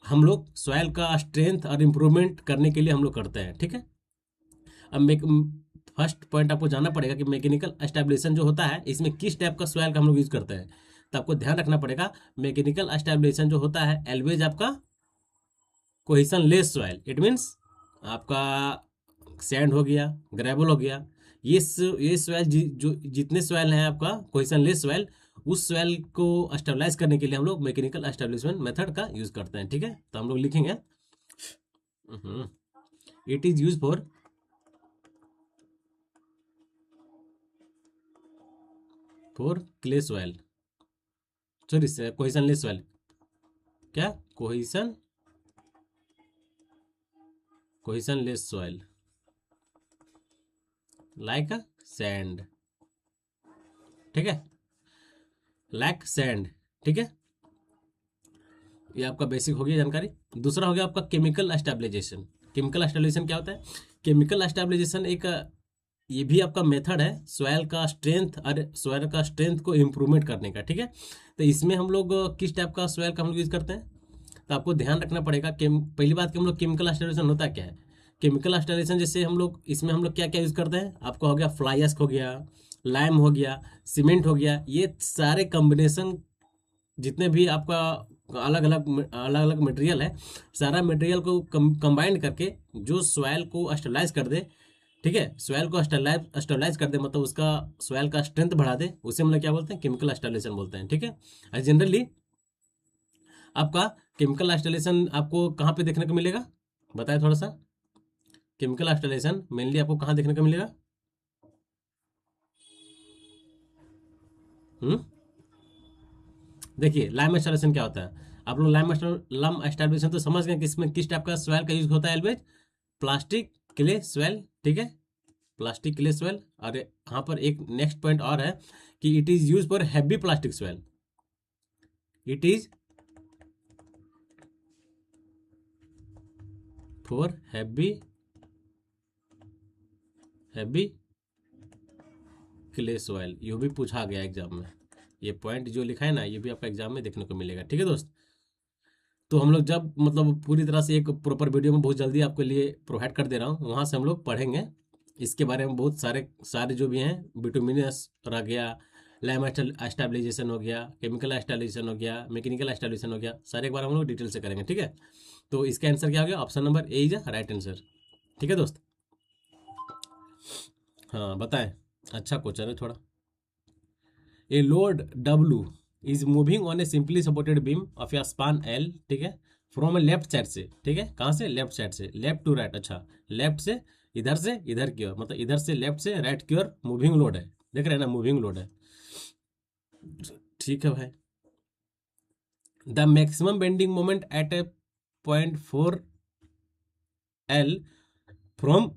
हम लोग सॉइल का स्ट्रेंथ और इम्प्रूवमेंट करने के लिए हम लोग करते हैं, ठीक है। अब फर्स्ट पॉइंट आपको जानना पड़ेगा कि मैकेनिकल एस्टेब्लिशन जो होता है इसमें किस टाइप का सॉइल का हम लोग यूज करते हैं, तो आपको ध्यान रखना पड़ेगा मैकेनिकल एस्टेब्लिशन जो होता है एलवेज आपका cohesion less soil, it means आपका सैंड हो गया, ग्रेवल हो गया, ये सॉइल जो जितने सॉइल हैं आपका कोहेशन लेस सॉइल, उस सॉइल को स्टेबलाइज करने के लिए हम लोग मैकेनिकल एस्टेब्लिशमेंट मेथड का यूज करते हैं, ठीक है। तो हम लोग लिखेंगे it is use for clay soil, sorry cohesion less soil, क्या cohesion less soil like sand, ठीक है, लाइक सैंड, ठीक है। ये आपका बेसिक हो गया जानकारी। दूसरा हो गया आपका केमिकल एस्टेब्लिजेशन। केमिकल एस्टेब्लिजेशन क्या होता है, केमिकल एस्टेब्लिजेशन एक ये भी आपका मेथड है सॉइल का स्ट्रेंथ और सॉइल का स्ट्रेंथ को इम्प्रूवमेंट करने का, ठीक है। तो इसमें हम लोग किस टाइप का सॉइल का हम लोग यूज़ करते हैं, तो आपको ध्यान रखना पड़ेगा कि पहली बात कि हम लोग केमिकल स्टरीलेशन होता क्या है। केमिकल स्टरीलेशन जैसे हम लोग इसमें हम लोग क्या क्या यूज़ करते हैं, आपका हो गया फ्लाई एश हो गया, लाइम हो गया, सीमेंट हो गया, ये सारे कॉम्बिनेशन जितने भी आपका अलग अलग मटेरियल है, सारा मटेरियल को कंबाइंड करके जो सॉइल को स्टेबलाइज कर दे, ठीक है, सॉइल को स्टेबलाइज कर दे, मतलब उसका सॉइल का स्ट्रेंथ बढ़ा दे, उसे हम लोग क्या बोलते हैं, केमिकल स्टेबलाइजेशन बोलते हैं, ठीक है। और जनरली आपका केमिकल स्टेबलाइजेशन आपको कहाँ पे देखने को मिलेगा, बताए थोड़ा सा। केमिकल स्टेबलाइजेशन मेनली आपको कहाँ देखने को मिलेगा? देखिए लाइम स्टेबलाइजेशन क्या होता है, आप लोग लाइम स्टेबलाइजेशन तो समझ गए कि इसमें किस टाइप का सॉइल का यूज होता है एल्वेज, प्लास्टिक क्ले सॉइल, ठीक है, प्लास्टिक क्ले सॉइल। और यहाँ पर एक नेक्स्ट पॉइंट और है कि it is use for heavy plastic soil, it is for heavy clay soil. ये भी पूछा गया एग्जाम में, ये पॉइंट जो लिखा है ना, ये भी आपका एग्जाम में देखने को मिलेगा, ठीक है दोस्त। तो हम लोग जब मतलब पूरी तरह से एक प्रॉपर वीडियो में बहुत जल्दी आपके लिए प्रोवाइड कर दे रहा हूँ, वहाँ से हम लोग पढ़ेंगे इसके बारे में, बहुत सारे सारे जो भी हैं, बिटुमिनस रह गया, लाइम स्टेबलाइजेशन हो गया, केमिकल स्टेबलाइजेशन हो गया, मैकेनिकल स्टेबलाइजेशन हो गया, सारे एक बार हम लोग डिटेल से करेंगे, ठीक है। तो इसका आंसर क्या हो गया, option number A is right answer, ठीक है दोस्त। हाँ बताएं, अच्छा क्वेश्चन है थोड़ा। A load W is moving on A simply supported beam of A span L, ठीक है, फ्रॉम ए लेफ्ट साइड से, ठीक है, कहाँ से, लेफ्ट साइड से, लेफ्ट टू राइट, अच्छा, लेफ्ट से इधर की ओर, मतलब इधर से लेफ्ट से राइट की ओर मूविंग लोड है, देख रहे हैं ना, मूविंग लोड है, ठीक है भाई। The maximum bending moment at A 0.4 L from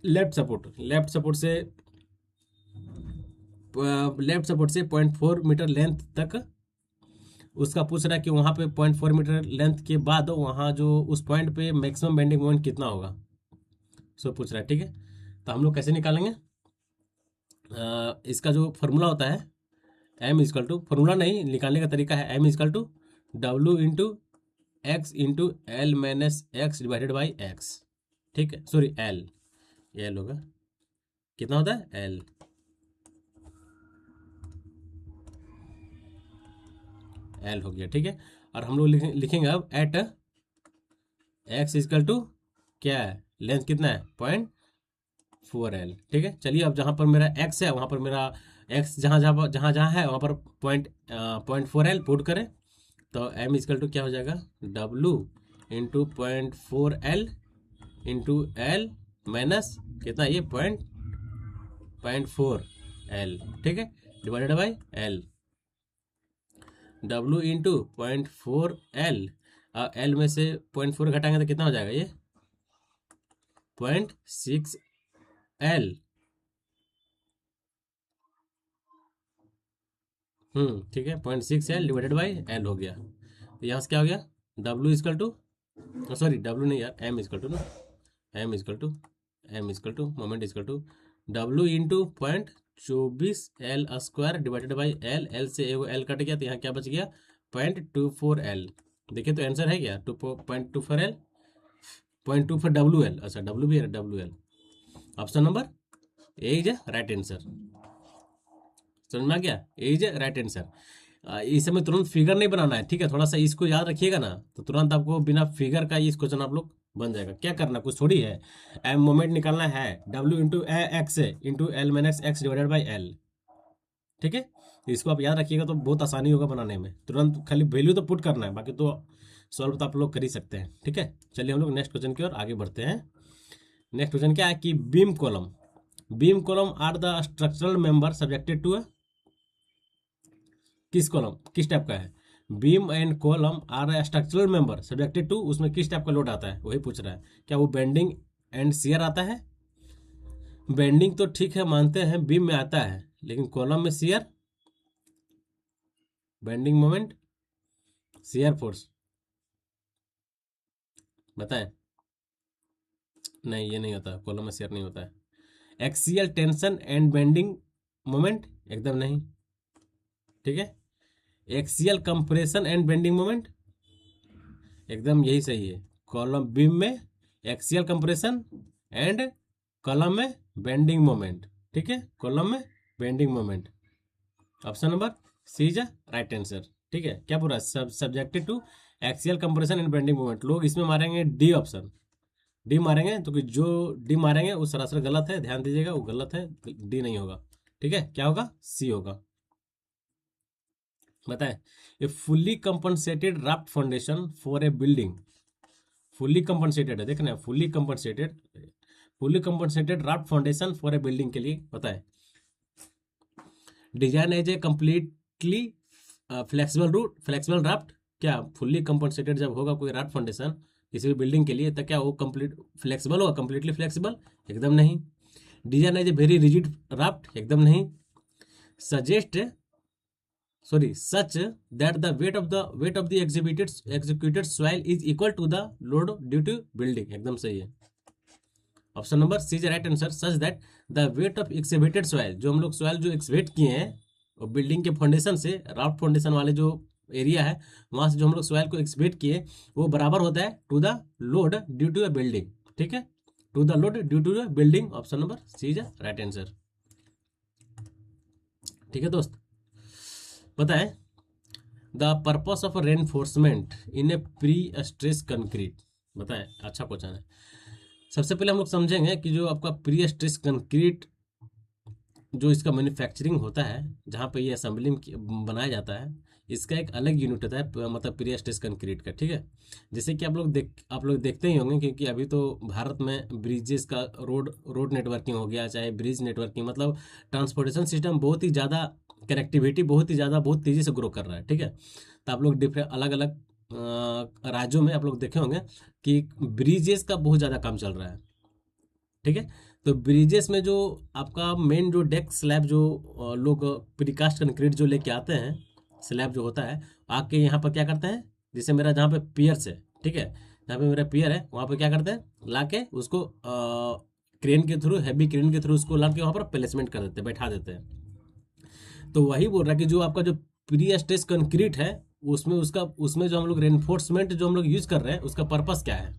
left support से 0.4 मीटर लेंथ तक, उसका पूछ रहा है कि वहाँ पे 0.4 मीटर लेंथ के बाद वहाँ जो उस पॉइंट पे मैक्सिमम बेंडिंग मोमेंट कितना होगा, सो पूछ रहा है, ठीक है। तो हम लोग कैसे निकालेंगे, इसका जो फॉर्मूला होता है, एम इजकल टू, फॉर्मूला नहीं, निकालने का तरीका है, M equal to W × X × L - X divided by x, ठीक है, सॉरी एल, ये एल होगा, कितना होता है, एल, एल हो गया, ठीक है। और हम लोग लिखेंगे अब एट एक्स इजकल टू क्या है, लेंथ कितना है, 0.4L, ठीक है। चलिए अब जहाँ पर मेरा एक्स है वहाँ पर मेरा एक्स जहाँ है वहाँ पर 0.4L पुट करें, तो एम इजकल टू क्या हो जाएगा, W × 0.4L × L माइनस कितना, ये 0.4L, ठीक है, divided by L, W × 0.4L, L में से 0.4 घटाएंगे तो कितना हो जाएगा, ये 0.6L, ठीक है, 0.6L डिवाइडेड बाई L हो गया। तो यहाँ से क्या हो गया, W equal to, sorry W नहीं यार, M इजकल टू ना, M equal to moment equal to W × 0.24L² divided by L से एगो L कट गया, तो यहाँ क्या बच गया, 0.24L, देखिए तो आंसर है क्या, 0.24L, 0.24WL, अच्छा W भी है, WL, option number A is right answer, समझ में आ गया, ए इज राइट आंसर। इस समय तुरंत फिगर नहीं बनाना है, ठीक है, थोड़ा सा इसको याद रखिएगा ना, तो तुरंत आपको बिना फिगर का इस क्वेश्चन आप लोग बन जाएगा, क्या करना कुछ थोड़ी है, एम मोमेंट निकालना है, W × X divided by L, ठीक है, तो इसको आप याद रखिएगा तो बहुत आसानी होगा बनाने में, तुरंत खाली वैल्यू तो पुट करना है, बाकी तो सॉल्व तो आप लोग कर ही सकते हैं, ठीक है। चलिए हम लोग नेक्स्ट क्वेश्चन की ओर आगे बढ़ते हैं। नेक्स्ट क्वेश्चन क्या है कि beam column are the structural member subjected to, किस कॉलम किस टाइप का है, beam and column are structural member subjected to, उसमें किस टाइप का लोड आता है, वही पूछ रहा है, क्या वो बेंडिंग एंड शियर आता है, बेंडिंग तो ठीक है मानते हैं बीम में आता है, लेकिन कॉलम में shear, bending moment, shear force, बताएं, नहीं ये नहीं होता, कॉलम में शियर नहीं होता है, axial tension and bending moment, एकदम नहीं। ठीक है, axial compression and bending moment, एकदम यही सही है। कॉलम बीम में एक्सियल कंप्रेशन एंड कॉलम में बेंडिंग मोमेंट। ठीक है, कॉलम में bending moment, option number C is right answer. ठीक है, क्या पूरा subjected to axial compression and bending moment. लोग इसमें मारेंगे डी ऑप्शन, डी मारेंगे, तो कि जो डी मारेंगे वो सरासर गलत है, ध्यान दीजिएगा, वो गलत है, डी नहीं होगा। ठीक है, क्या होगा, सी होगा। बताएं, a fully compensated raft foundation for a building, fully compensated है, देखना, fully compensated raft foundation for a building के लिए बताएं, design as a completely flexible raft. क्या फुल्ली कंपनसेटेड जब होगा कोई राफ्ट फाउंडेशन किसी भी बिल्डिंग के लिए, तो क्या वो कंप्लीट फ्लेक्सिबल होगा, कंप्लीटली फ्लेक्सिबल, एकदम नहीं। Design as a very rigid raft, एकदम नहीं। Such that the weight of the executed soil is equal to the load due to building, एकदम सही है। Option number C is right answer. Such that the weight of excavated soil, जो हम लोग soil जो excavate किए हैं और बिल्डिंग के फाउंडेशन से, राफ्ट फाउंडेशन वाले जो एरिया है वहां से जो हम लोग सॉइल को एक्सकेवेट किए, वो बराबर होता है to the load due to a building. ठीक है, to the load due to the building, option number C is right answer. ठीक है दोस्त, बताएं, the purpose of reinforcement in a prestress concrete, बताएं, अच्छा क्वेश्चन है। सबसे पहले हम लोग समझेंगे कि जो आपका प्री स्ट्रेस कंक्रीट जो इसका मैन्युफैक्चरिंग होता है, जहाँ पे ये असेंबलिंग बनाया जाता है, इसका एक अलग यूनिट होता है, मतलब प्री स्ट्रेस कंक्रीट का। ठीक है, जैसे कि आप लोग देखते ही होंगे, क्योंकि अभी तो भारत में ब्रिजेस का रोड नेटवर्किंग हो गया, चाहे ब्रिज नेटवर्किंग, मतलब ट्रांसपोर्टेशन सिस्टम बहुत ही ज़्यादा, कनेक्टिविटी बहुत ही ज़्यादा, बहुत तेज़ी से ग्रो कर रहा है। ठीक है, तो आप लोग डिफरेंट अलग अलग राज्यों में आप लोग देखे होंगे कि ब्रिजेस का बहुत ज़्यादा काम चल रहा है। ठीक है, तो ब्रिजेस में जो आपका मेन जो डेक स्लैब जो लोग प्रीकास्ट कंक्रीट जो लेके आते हैं, स्लैब जो होता है, आके यहाँ पर क्या करते हैं, जैसे मेरा जहाँ पे पियर्स है, ठीक है, जहाँ पे मेरा पियर है वहाँ पे क्या करते हैं, लाके उसको क्रेन के थ्रू, हैवी क्रेन के थ्रू उसको ला के वहाँ पर प्लेसमेंट कर देते हैं, बैठा देते हैं। तो वही बोल रहा है कि जो आपका जो प्री स्ट्रेस कंक्रीट है, उसमें जो हम लोग रेनफोर्समेंट जो हम लोग यूज कर रहे हैं, उसका पर्पस क्या है,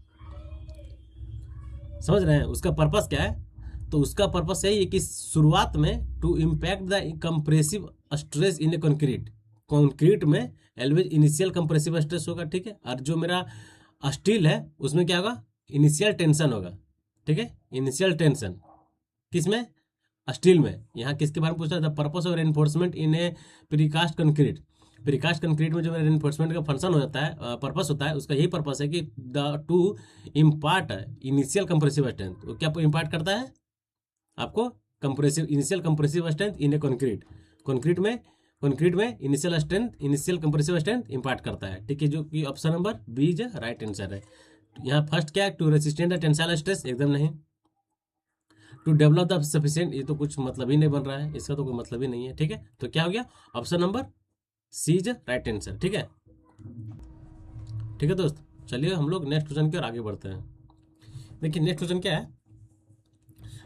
समझ रहे हैं, उसका पर्पस क्या है। तो उसका पर्पस यही है कि शुरुआत में to impact the compressive stress in a concrete में एलवेज इनिशियल कंप्रेसिव स्ट्रेस होगा। ठीक है, और जो मेरा स्टील है उसमें क्या होगा, इनिशियल टेंशन होगा। ठीक है, इनिशियल टेंशन किसमें, स्टील में। यहाँ किसके बारे में पूछा था, purpose of reinforcement in A precast concrete. Precast concrete में जो मेरा रेनफोर्समेंट का फंक्शन हो जाता है, पर्पस होता है, उसका यही पर्पस है कि the to impart initial compressive strength. वो क्या इम्पार्ट करता है आपको, initial compressive strength in a concrete में इनिशियल कंप्रेसिव स्ट्रेंथ इम्पार्ट करता है। ठीक है, जो कि option number B is right answer है। यहाँ फर्स्ट क्या है, टू रेसिस्टेंट टेंसाइल स्ट्रेस, एकदम नहीं। टू डेवलप द सफिशिएंट, ये तो कुछ मतलब ही नहीं बन रहा है, इसका तो कोई मतलब ही नहीं है। ठीक है, तो क्या हो गया, option number C is right answer. ठीक है, ठीक है दोस्त, चलिए हम लोग नेक्स्ट क्वेश्चन की ओर आगे बढ़ते हैं। देखिए नेक्स्ट क्वेश्चन क्या है,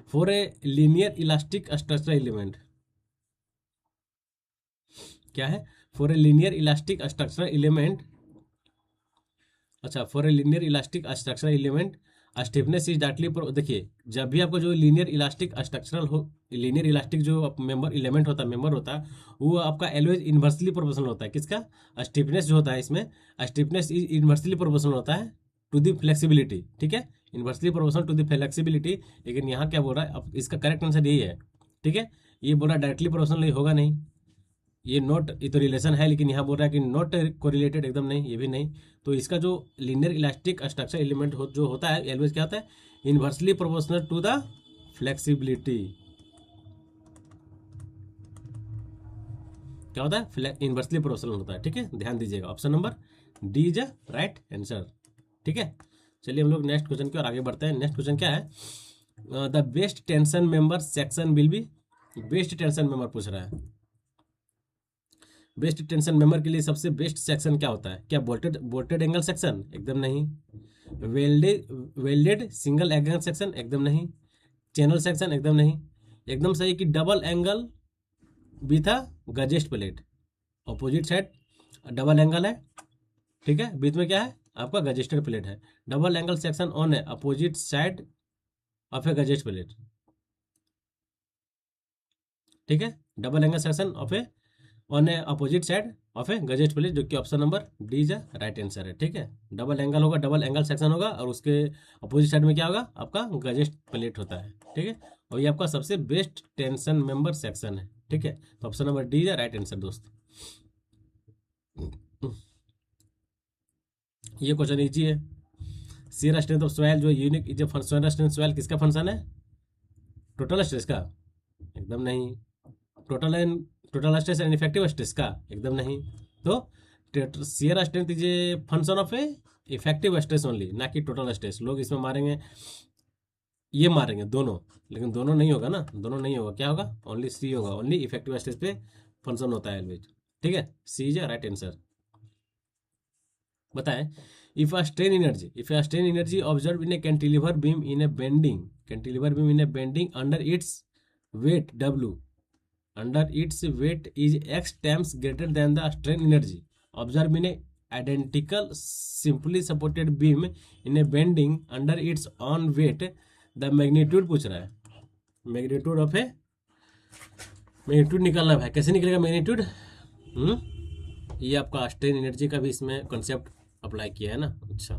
for a linear elastic structural element, क्या है, for a linear elastic structural element, अच्छा, for a linear elastic structural element stiffness is directly, देखिए जब भी आपको जो लीनियर इलास्टिक स्ट्रक्चरल हो, लीनियर इलास्टिक जो मेंबर एलिमेंट होता है, मेंबर होता है, वो आपका एलवेज इन्वर्सली प्रोपोर्शनल होता है। किसका, स्टिफनेस जो होता है, इसमें स्टिफनेस इज इन्वर्सली प्रोपोर्शनल होता है टू दी फ्लेक्सिबिलिटी। ठीक है, inversely proportional to the flexibility. लेकिन यहाँ क्या बोल रहा है, अब इसका करेक्ट आंसर यही है। ठीक है, ये बोल रहा है डायरेक्टली प्रोपोर्शनल होगा नहीं, ये नॉट, ये तो रिलेशन है, लेकिन यहाँ बोल रहा है कि नॉट कोरिलेटेड, एकदम नहीं, ये भी नहीं। तो इसका जो लीनियर इलास्टिक स्ट्रक्चर एलिमेंट जो होता है, एलवेज क्या होता है, inversely proportional to the flexibility. क्या होता है, इन्वर्सली प्रोपोर्शनल होता है। ठीक है, ध्यान दीजिएगा, option number D is right answer. ठीक है, चलिए हम लोग नेक्स्ट क्वेश्चन की ओर आगे बढ़ते हैं। नेक्स्ट क्वेश्चन क्या है, the best tension member section will be, best tension member पूछ रहा है, बेस्ट टेंशन मेंबर के लिए सबसे बेस्ट सेक्शन क्या होता है, क्या बोल्टेड एंगल सेक्शन, एकदम नहीं। वेल्डेड सिंगल एंगल सेक्शन, एकदम नहीं। चैनल सेक्शन एकदम नहीं। एकदम सही कि double angle with a gusset plate, opposite side double angle है, ठीक है, बीच में क्या है आपका गजेस्टेड प्लेट है। डबल एंगल सेक्शन ऑन है opposite side of a gusset plate, ठीक है, double angle section of a on a opposite side of a gusset plate, जो कि option number D is right answer है, ठीक है। Double angle होगा, double angle section होगा और उसके अपोजिट साइड में क्या होगा आपका गजेस्ट प्लेट होता है, ठीक है। और ये आपका सबसे बेस्ट टेंशन मेंबर सेक्शन है, ठीक है। तो option number D is right answer दोस्त। ये क्वेश्चन इजी है। शियर स्ट्रेंथ ऑफ सॉइल जो यूनिक जो शियर स्ट्रेंथ सॉइल किसका फंक्शन है? टोटल स्ट्रेस का? एकदम नहीं। Total and total stress and effective stress का? एकदम नहीं। तो shear strength is a function of A effective stress only, ना कि टोटल स्ट्रेस। लोग इसमें मारेंगे, ये मारेंगे दोनों, लेकिन दोनों नहीं होगा ना, दोनों नहीं होगा। क्या होगा? ओनली सी होगा, ओनली इफेक्टिव स्ट्रेस पे फंक्शन होता है ऑलवेज, ठीक है। सी इज राइट आंसर। बताएं, if a strain energy observe in A cantilever beam in A bending under its weight W, under its weight is x times greater than the strain energy observed in a identical simply supported beam in a bending under its own weight, the magnitude पूछ रहा है, magnitude of A, magnitude निकालना है भाई। कैसे निकलेगा magnitude? ये आपका स्ट्रेन एनर्जी का भी इसमें कॉन्सेप्ट अप्लाई किया है ना। अच्छा,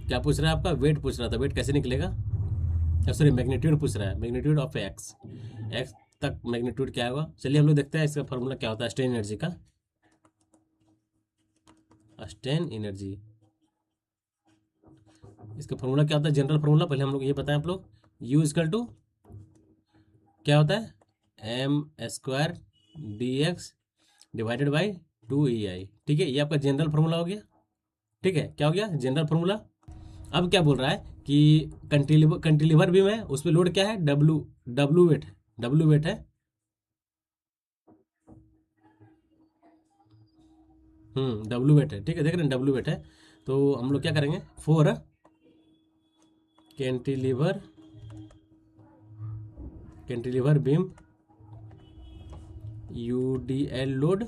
क्या पूछ रहा है आपका? वेट पूछ रहा था, वेट कैसे निकलेगा? सॉरी, मैग्नीट्यूड पूछ रहा है, मैग्नीट्यूड ऑफ एक्स तक मैग्नीट्यूड क्या होगा। चलिए हम लोग देखते हैं इसका फॉर्मूला क्या होता है स्ट्रेन एनर्जी का। स्ट्रेन एनर्जी, इसका फॉर्मूला क्या होता है? जनरल फॉर्मूला पहले हम लोग ये बताएं आप लोग। U इक्वल टू क्या होता है? m² dx divided by 2EI, ठीक है। ये आपका जनरल फॉर्मूला हो गया, ठीक है। क्या हो गया? General formula. अब क्या बोल रहा है कि कंटिलीवर बीम है, उस पर लोड क्या है? W वेट है, W वेट है, W वेट है, ठीक है। देख रहे हैं W वेट है। तो हम लोग क्या करेंगे, for cantilever beam UDL load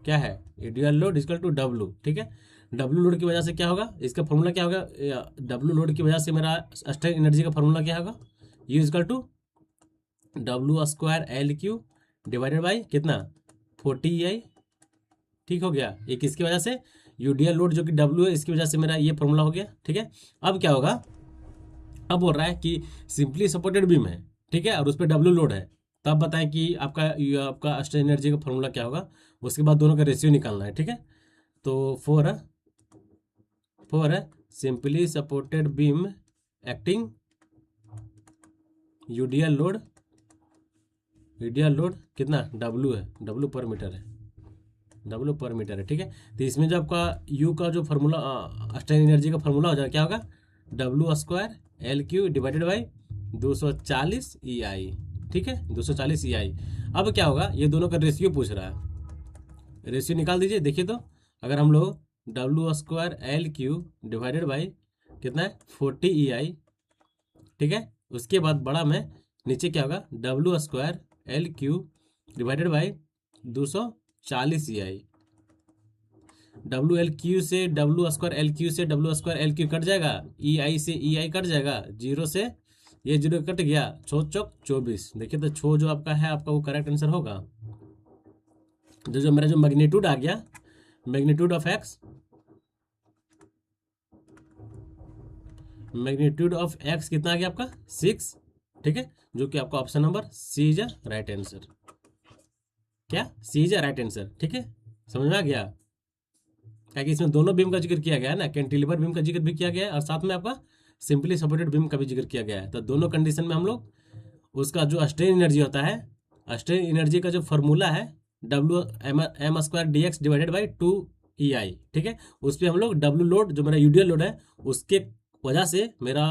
क्या है? UDL load equal to W, ठीक है। W लोड की वजह से क्या होगा? इसका फॉर्मूला क्या होगा? W लोड की वजह से मेरा स्ट्रेन एनर्जी का फॉर्मूला क्या होगा? U equal to W² LQ divided by कितना? 40EI, ठीक हो गया। ये किसकी वजह से? UDL लोड जो कि W है, इसकी वजह से मेरा ये फॉर्मूला हो गया, ठीक है। अब क्या होगा? अब बोल रहा है कि सिंपली सपोर्टेड बीम है, ठीक है, और उस पर W लोड है। तब बताएं कि आपका स्ट्रेन एनर्जी का फॉर्मूला क्या होगा। उसके बाद दोनों का रेशियो निकालना है, ठीक है। तो for simply supported beam acting UDL load कितना? W है, W पर मीटर है, W पर मीटर है, ठीक है। तो इसमें जो आपका U का जो फार्मूला स्ट्रेन एनर्जी का फार्मूला हो जाएगा, क्या होगा? W² LQ divided by 240 EI, ठीक है, 240 EI। अब क्या होगा? ये दोनों का रेशियो पूछ रहा है, रेशियो निकाल दीजिए। देखिए तो अगर हम लोग W² LQ डिवाइडेड बाई कितना है? 40 EI, ठीक है। उसके बाद बड़ा में नीचे क्या होगा? W² LQ divided by 240 EI। WLQ से W² LQ से W² LQ कट जाएगा, EI से EI कट जाएगा, 0 से ये 0 कट गया, 6 चौक 24। देखिए तो 6 जो आपका है, आपका वो करेक्ट आंसर होगा। जो मेरा जो मैग्नीट्यूड आ गया, magnitude of x, magnitude of x कितना आ गया आपका? 6, ठीक है, जो कि आपका option number C is right answer. क्या? सी इज राइट आंसर, ठीक है। समझ में आ गया? क्या कि इसमें दोनों बीम का जिक्र किया गया है ना, कैंटिलीवर बीम का जिक्र भी किया गया है और साथ में आपका सिंपली सपोर्टेड बीम का भी जिक्र किया गया है। तो दोनों कंडीशन में हम लोग उसका जो स्ट्रेन एनर्जी होता है, स्ट्रेन एनर्जी का जो फॉर्मूला है M² dx divided by 2EI, ठीक है, उस पर हम लोग W लोड जो मेरा UDL लोड है उसके वजह से मेरा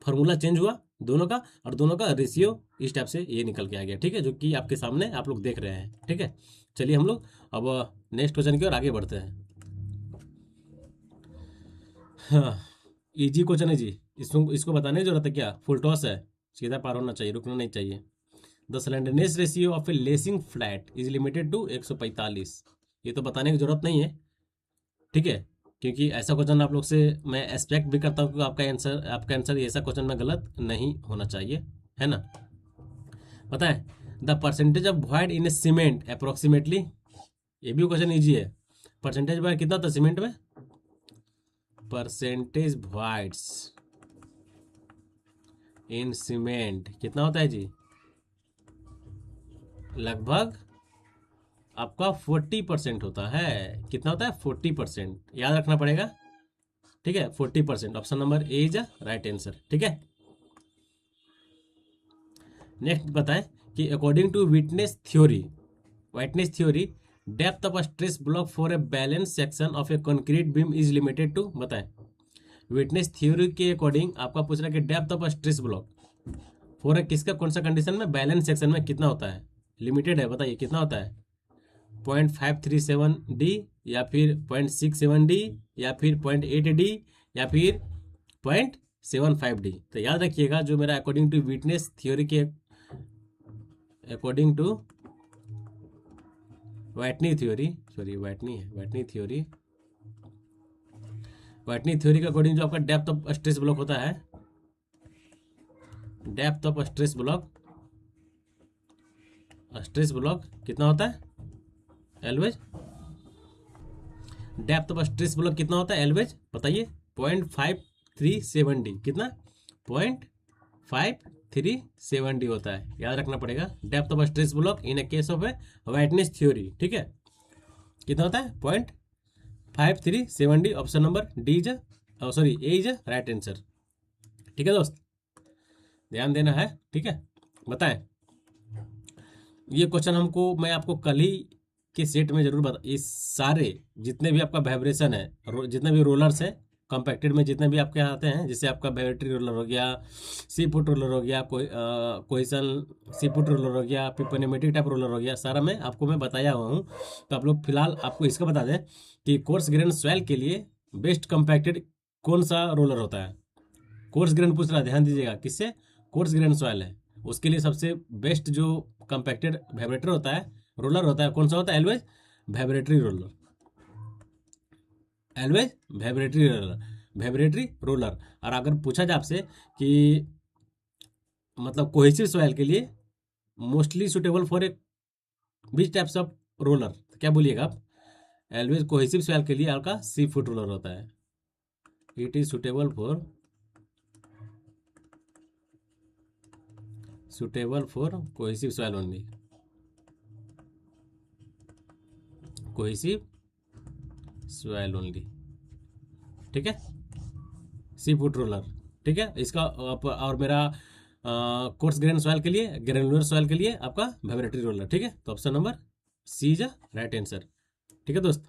फार्मूला चेंज हुआ दोनों का, और दोनों का रेशियो इस टाइप से ये निकल के आ गया, ठीक है, जो कि आपके सामने आप लोग देख रहे हैं, ठीक है। चलिए हम लोग अब नेक्स्ट क्वेश्चन की ओर आगे बढ़ते हैं। हाँ, इजी क्वेश्चन है जी, इसको बताने की जरूरत है क्या? फुल टॉस है, सीधा पार होना चाहिए, रुकना नहीं चाहिए। The slenderness ratio of a lacing flat is limited to 145। ये तो बताने की जरूरत नहीं है, ठीक है, क्योंकि ऐसा क्वेश्चन आप लोग से मैं एक्सपेक्ट भी करता हूँ कि आपका आंसर ऐसा क्वेश्चन में गलत नहीं होना चाहिए, है ना। पता है the percentage of void in A cement approximately, ये भी क्वेश्चन ईजी है। परसेंटेज वॉइड कितना होता है सीमेंट में? परसेंटेज वॉइड्स इन सीमेंट कितना होता है जी? लगभग आपका 40% होता है। कितना होता है? 40%, याद रखना पड़ेगा, ठीक है। 40%, option number A is right answer, ठीक है। नेक्स्ट बताएं कि according to Whitney's theory depth of stress block for a balance section of a concrete beam is limited to, बताएं। विटनेस थ्योरी के अकॉर्डिंग आपका पूछ रहा है कि depth of stress block for किसका कौन सा कंडीशन में, बैलेंस सेक्शन में कितना होता है? लिमिटेड है, बताइए कितना होता है? 0.537D या फिर 0.67D या फिर 0.8D या फिर 0.75D। तो याद रखिएगा जो मेरा अकॉर्डिंग टू विटनेस थ्योरी के अकॉर्डिंग टू वाइटनी थ्योरी के अकॉर्डिंग जो आपका डेप्थ ऑफ स्ट्रेस ब्लॉक होता है, डेप्थ ऑफ स्ट्रेस ब्लॉक कितना होता है always? Depth of stress block कितना होता है एलवेज, बताइए? 0.537D, कितना? 0.537D होता है, याद रखना पड़ेगा। Depth of stress block in A case of A whiteness theory, ठीक है, कितना होता है? 0.537D। Option number D is a is right answer, ठीक है दोस्त, ध्यान देना है, ठीक है। बताएं ये क्वेश्चन मैं आपको कल ही के सेट में जरूर बता, ये सारे जितने भी आपका वाइब्रेशन है, जितने भी रोलर्स हैं कॉम्पैक्टेड में, जितने भी आपके आते हैं, जैसे आपका वाइब्रेटरी रोलर हो गया, सी फुट रोलर हो गया, कोहेसन सी फुट रोलर हो गया, पिपनेमेटिक टाइप रोलर हो गया, सारा मैं बताया हुआ हूँ। तो आप लोग फिलहाल आपको इसका बता दें कि कोर्स ग्रेन सॉइल के लिए बेस्ट कॉम्पैक्टेड कौन सा रोलर होता है। कोर्स ग्रेन पूछ रहा है, ध्यान दीजिएगा, किससे? कोर्स ग्रेन सॉइल है, उसके लिए सबसे बेस्ट जो कॉम्पैक्टेड वाइब्रेटर होता है, रोलर होता है, कौन सा होता है? Always vibratory roller, always vibratory roller. और अगर पूछा जाए आपसे कि मतलब कोहेसिव सॉइल के लिए mostly suitable for a which types of roller, तो क्या बोलिएगा आप? एलवेज कोहेसिव सॉइल के लिए आपका सी फुट रोलर होता है, it is suitable for cohesive soil only, cohesive soil only, ठीक है, सी फुट रोलर, ठीक है। इसका और मेरा कोर्स ग्रेन सॉइल के लिए, ग्रेनुलर सॉइल के लिए आपका वाइब्रेटरी रोलर, ठीक है। तो option number C is right answer, ठीक है दोस्त।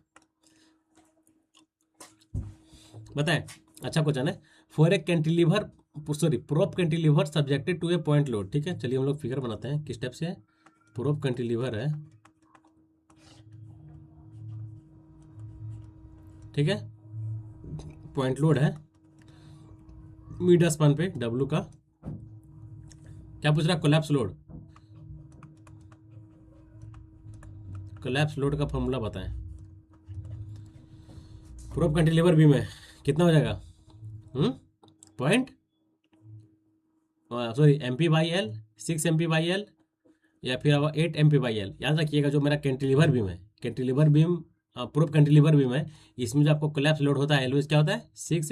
बताएं अच्छा क्वेश्चन है, for a cantilever prop cantilever subjected to a point load, ठीक है। चलिए हम लोग फिगर बनाते हैं किस टाइप से है। प्रोप कैंटिलीवर है, ठीक है, पॉइंट लोड है मिड स्पान पे डब्लू का। क्या पूछ रहा है? कोलैप्स लोड का फॉर्मूला बताएं। प्रोप कैंटिलीवर बीम है, कितना हो जाएगा? पॉइंट MP/L, 6 MP/L या फिर 8 MP/L। याद रखिएगा जो मेरा कैंटिलीवर बीम है, प्रोप कैंटिलीवर बीम है, इसमें जो आपको कोलैप्स लोड होता है एलवेज क्या होता है? 6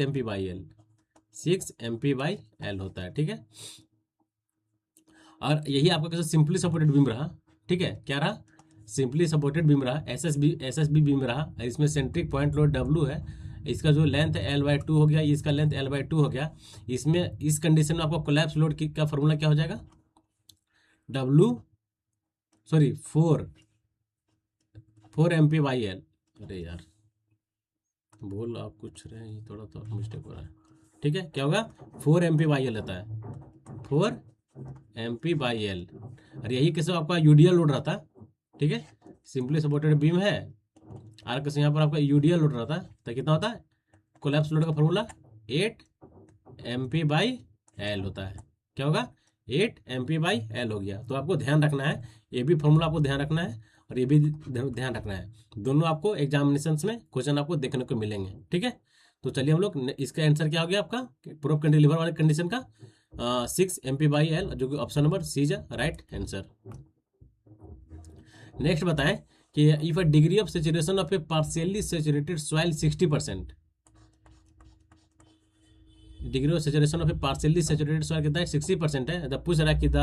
MP/L होता है, ठीक है। और यही आपका कैसे सिंपली सपोर्टेड बीम रहा, ठीक है, क्या रहा? सिंपली सपोर्टेड बीम रहा, एसएसबी बीम रहा। इसमें सेंट्रिक पॉइंट लोड W है, इसका जो लेंथ L/2 हो गया, इसका लेंथ L/2 हो गया। इसमें इस कंडीशन में आपको कोलैप्स लोड का फॉर्मूला क्या हो जाएगा? 4 MP/L। अरे यार बोल आप कुछ रहे हैं, थोड़ा तो मिस्टेक हो रहा है, ठीक है। क्या होगा? 4 MP/L होता है, 4 MP/L। और यही कैसे आपका यूडीएल लोड रहता है, ठीक है। सिंपली सपोर्टेड बीम है और कैसे यहाँ पर आपका यूडीएल लोड रहता है, तो कितना होता है? कोलैप्स लोड का फॉर्मूला 8 8 MP/L होता है। क्या होगा? 8 MP/L हो गया। तो आपको ध्यान रखना है, ये भी फॉर्मूला आपको ध्यान रखना है और ये भी ध्यान रखना है। दोनों आपको एग्जामिनेशंस में क्वेश्चन आपको देखने को मिलेंगे। ठीक है, तो चलिए हम लोग इसका आंसर क्या हो गया आपका प्रूफ कैंटिलीवर वाले कंडीशन का 6 MP/L, जो कि option number C is right answer. Next बताएं कि if a degree of saturation of a partially saturated soil 60%, degree of saturation of a partially saturated soil कितना है? 60% है। जब पूछ रहा है कि the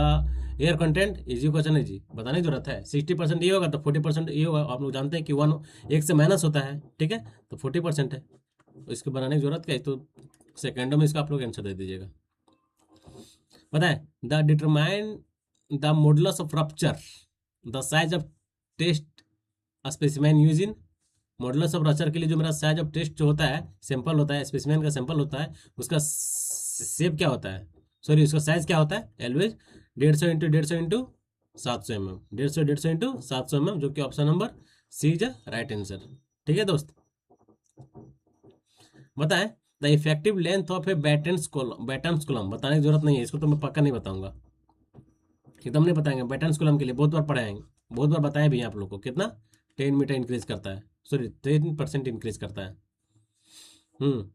air content, easy question है जी, बताने की जरूरत है। 60% ये होगा तो 40% ये होगा। आप लोग जानते हैं कि 1 से माइनस होता है, ठीक है, तो 40% है। तो इसको बनाने की जरूरत क्या है? तो सेकेंडों में इसका आप लोग आंसर दे दीजिएगा। बताएं the determine the modulus of rupture the size of test specimen use in. Modulus of rupture के लिए जो मेरा साइज ऑफ टेस्ट जो होता है, सैंपल होता है, स्पेसिमेन का सैंपल होता है, उसका शेप क्या होता है, सॉरी उसका साइज क्या होता है? Always 150 into 150 into 700 mm, 150 into 700 mm, जो कि option number C is right answer. ठीक है दोस्त, बताएं the effective length of a battens column, बताने की जरूरत नहीं है, इसको तो मैं पक्का नहीं बताऊंगा, एकदम नहीं बताएंगे। बैटन्स कॉलम के लिए बहुत बार पढ़ाएंगे, बहुत बार बताया भी आप लोग को, कितना 10 मीटर इंक्रीज करता है, सॉरी 10% इंक्रीज करता है।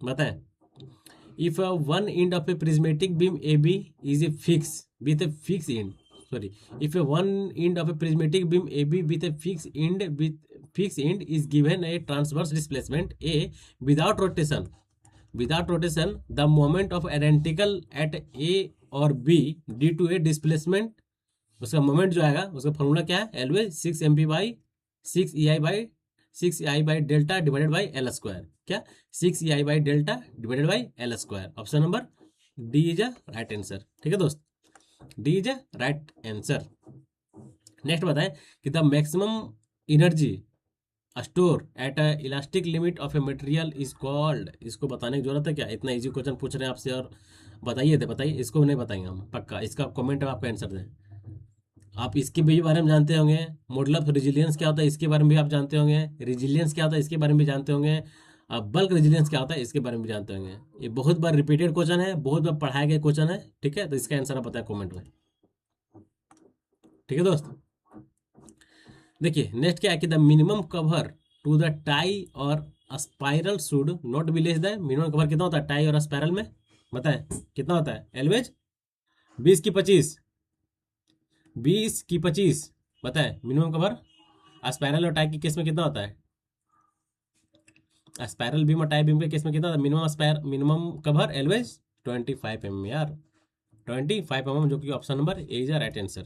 बताएं if one end of a prismatic beam A B is a fix with a fix end, sorry, if a one end of a prismatic beam AB with a fixed end is given a transverse displacement A without rotation, the moment of identical at A or B due to a displacement, उसका moment जो आएगा उसका formula क्या है? Always 6 delta divided by L square. क्या? 6 by delta divided by L square. Option number D is a right answer. ठीक है दोस्त, D is a right answer. Next बताएं कि the maximum energy store at a elastic limit of a material is called. इसको बताने की जरूरत है क्या? इतना इजी क्वेश्चन पूछ रहे हैं आपसे और बताइए, इसको नहीं बताएंगे हम पक्का, इसका कमेंट में आपका आंसर दें। आप इसके भी बारे में जानते होंगे, मॉडल ऑफ रेजिलियंस क्या होता है इसके बारे में भी आप जानते होंगे, रेजिलियंस क्या होता है इसके बारे में भी जानते होंगे, अब बल्क रेजिलियंस क्या होता है इसके बारे में भी जानते होंगे। ये बहुत बार रिपीटेड क्वेश्चन है, बहुत बार पढ़ाया गया क्वेश्चन है। ठीक है, तो इसका आंसर आप बताएं कमेंट में। ठीक है दोस्त, देखिए नेक्स्ट क्या है कि the minimum cover to the tie और spiral should not be less than. Minimum cover कितना होता है टाई और स्पाइरल में? बताएं कितना होता है? एलवेज 20 की 25 बताएं मिनिमम कवर स्पाइरल और टाई के केस में कितना होता है? स्पाइरल बीम और टाई बीम के केस में कितना होता है? मिनिमम कवर एलवेज 25 mm यार, 25 mm, जो कि option number A is right answer.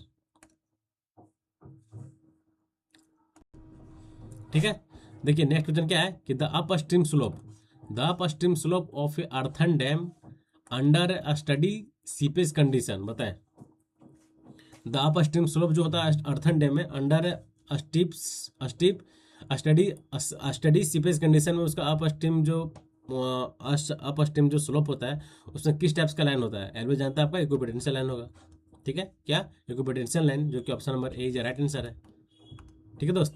ठीक है, देखिए नेक्स्ट क्वेश्चन क्या है कि the upstream slope of A earthen dam under a study seepage condition. बताएं द अपस्ट्रीम स्लोप जो होता है अर्थन डैम में अंडर स्टडी सीपेज कंडीशन में, उसका अपस्ट्रीम जो स्लोप होता है उसमें किस टाइप्स का लाइन होता है? एलवे जानता है आपका इक्विपोटेंशियल लाइन होगा। ठीक है, क्या? इक्विपोटेंशियल लाइन, जो कि option number A is right answer है। ठीक है दोस्त,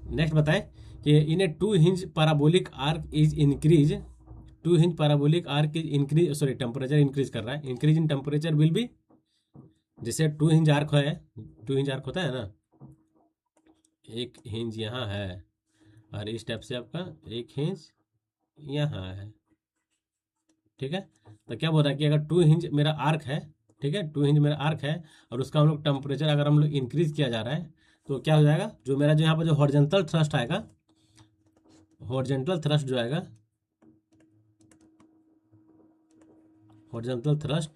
नेक्स्ट बताएं कि इन ए 2 hinge parabolic arc is increase, sorry temperature increase कर रहा है, increase in temperature will be, जैसे 2 हिंज आर्क है, 2 हिंज आर्क होता है ना, एक हिंज यहाँ है और इस टाइप से आपका एक हिंज यहाँ है। ठीक है, तो क्या बोल रहा है कि अगर 2 हिंज मेरा आर्क है, ठीक है, 2 हिंज मेरा आर्क है और उसका हम लोग टेम्परेचर अगर हम लोग इंक्रीज किया जा रहा है तो क्या हो जाएगा? जो मेरा जो यहाँ पर जो हॉरिजॉन्टल थ्रस्ट आएगा, हॉरिजॉन्टल थ्रस्ट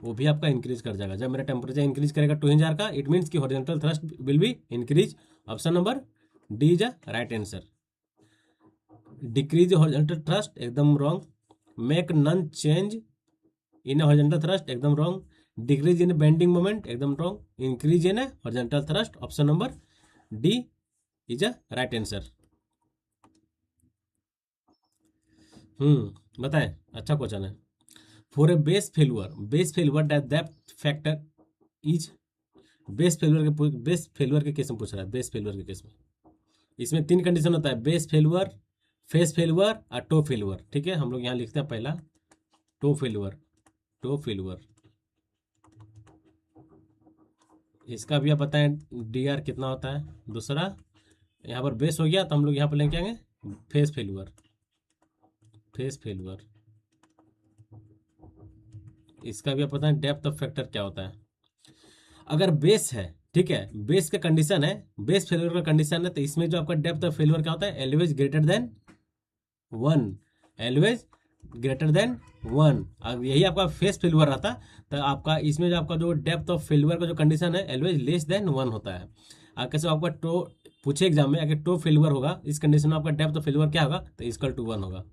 वो भी आपका इंक्रीज कर जाएगा। जब मेरा टेम्परेचर इंक्रीज करेगा 2 हिंज आर्क का, इट मीन्स की horizontal thrust will be increase. Option number D is a right answer. Decrease horizontal thrust एकदम wrong, make none change in horizontal thrust एकदम wrong, decrease in bending moment एकदम wrong, increase in horizontal thrust option number D is a right answer. बताएं, अच्छा question है। For a base failure that depth factor is, base failure के case में पूछ रहा है। बेस फेलुअर के केस में इसमें 3 कंडीशन होता है, बेस फेलुअर, फेस फेल्यूर और टो फेल्यूर। ठीक है, हम लोग यहाँ लिखते हैं पहला टो फेल्यूर, टो फेल्यूर। इसका भी आप बताएं डी आर कितना होता है। दूसरा यहाँ पर बेस हो गया, तो हम लोग यहाँ पर लेके आएंगे फेस फेल्यूर, फेस फेल्यूर। इसका भी आप बताएं डेप्थ ऑफ फैक्टर क्या होता है। अगर बेस है, ठीक है, बेस का कंडीशन है, बेस फेल्यूर का कंडीशन है, तो इसमें जो आपका डेप्थ ऑफ फेल्यूर क्या होता है, always greater than 1, always greater than 1। अब यही आपका फेस फेल्यूर रहता, तो आपका इसमें जो आपका जो डेप्थ ऑफ फेल्यूर का जो कंडीशन है, एलवेज लेस देन 1 होता है। अब कैसे आपका टो पूछे एग्जाम में, अगर टो फेल्यूर होगा, इस कंडीशन में आपका डेप्थ ऑफ फेल्यूर क्या होगा, तो इक्वल टू 1 होगा।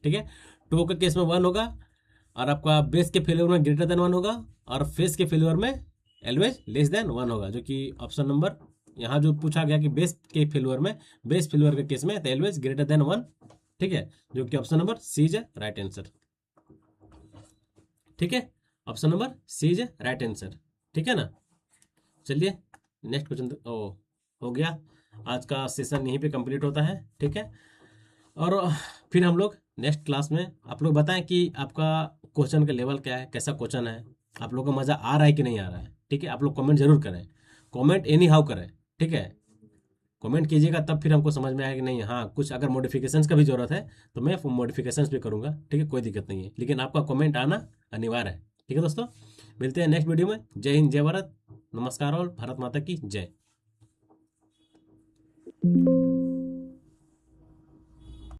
ठीक है, टो के केस में 1 होगा, और आपका बेस के फेल्यूर में ग्रेटर देन 1 होगा, और फेस के फेल्यूर में एलवेज लेस देन 1 होगा, जो कि ऑप्शन नंबर यहाँ जो पूछा गया कि बेस के फेल्यूर में, बेस फेल्यूर के केस में तो एलवेज ग्रेटर देन 1। ठीक है, जो कि option number C is right answer. ठीक है, option number C is right answer. ठीक है ना। चलिए नेक्स्ट क्वेश्चन हो गया। आज का सेशन यहीं पे कंप्लीट होता है। ठीक है, और फिर हम लोग नेक्स्ट क्लास में, आप लोग बताएं कि आपका क्वेश्चन का लेवल क्या है, कैसा क्वेश्चन है, आप लोगों को मज़ा आ रहा है कि नहीं आ रहा है। ठीक है, आप लोग कमेंट जरूर करें, कमेंट एनी हाउ करें। ठीक है, कमेंट कीजिएगा, तब फिर हमको समझ में आएगा कि नहीं, हाँ कुछ अगर मॉडिफिकेशंस का भी जरूरत है तो मैं मॉडिफिकेशंस भी करूँगा। ठीक है, कोई दिक्कत नहीं है, लेकिन आपका कमेंट आना अनिवार्य है। ठीक है दोस्तों, मिलते हैं नेक्स्ट वीडियो में। जय हिंद, जय भारत, नमस्कार और भारत माता की जय।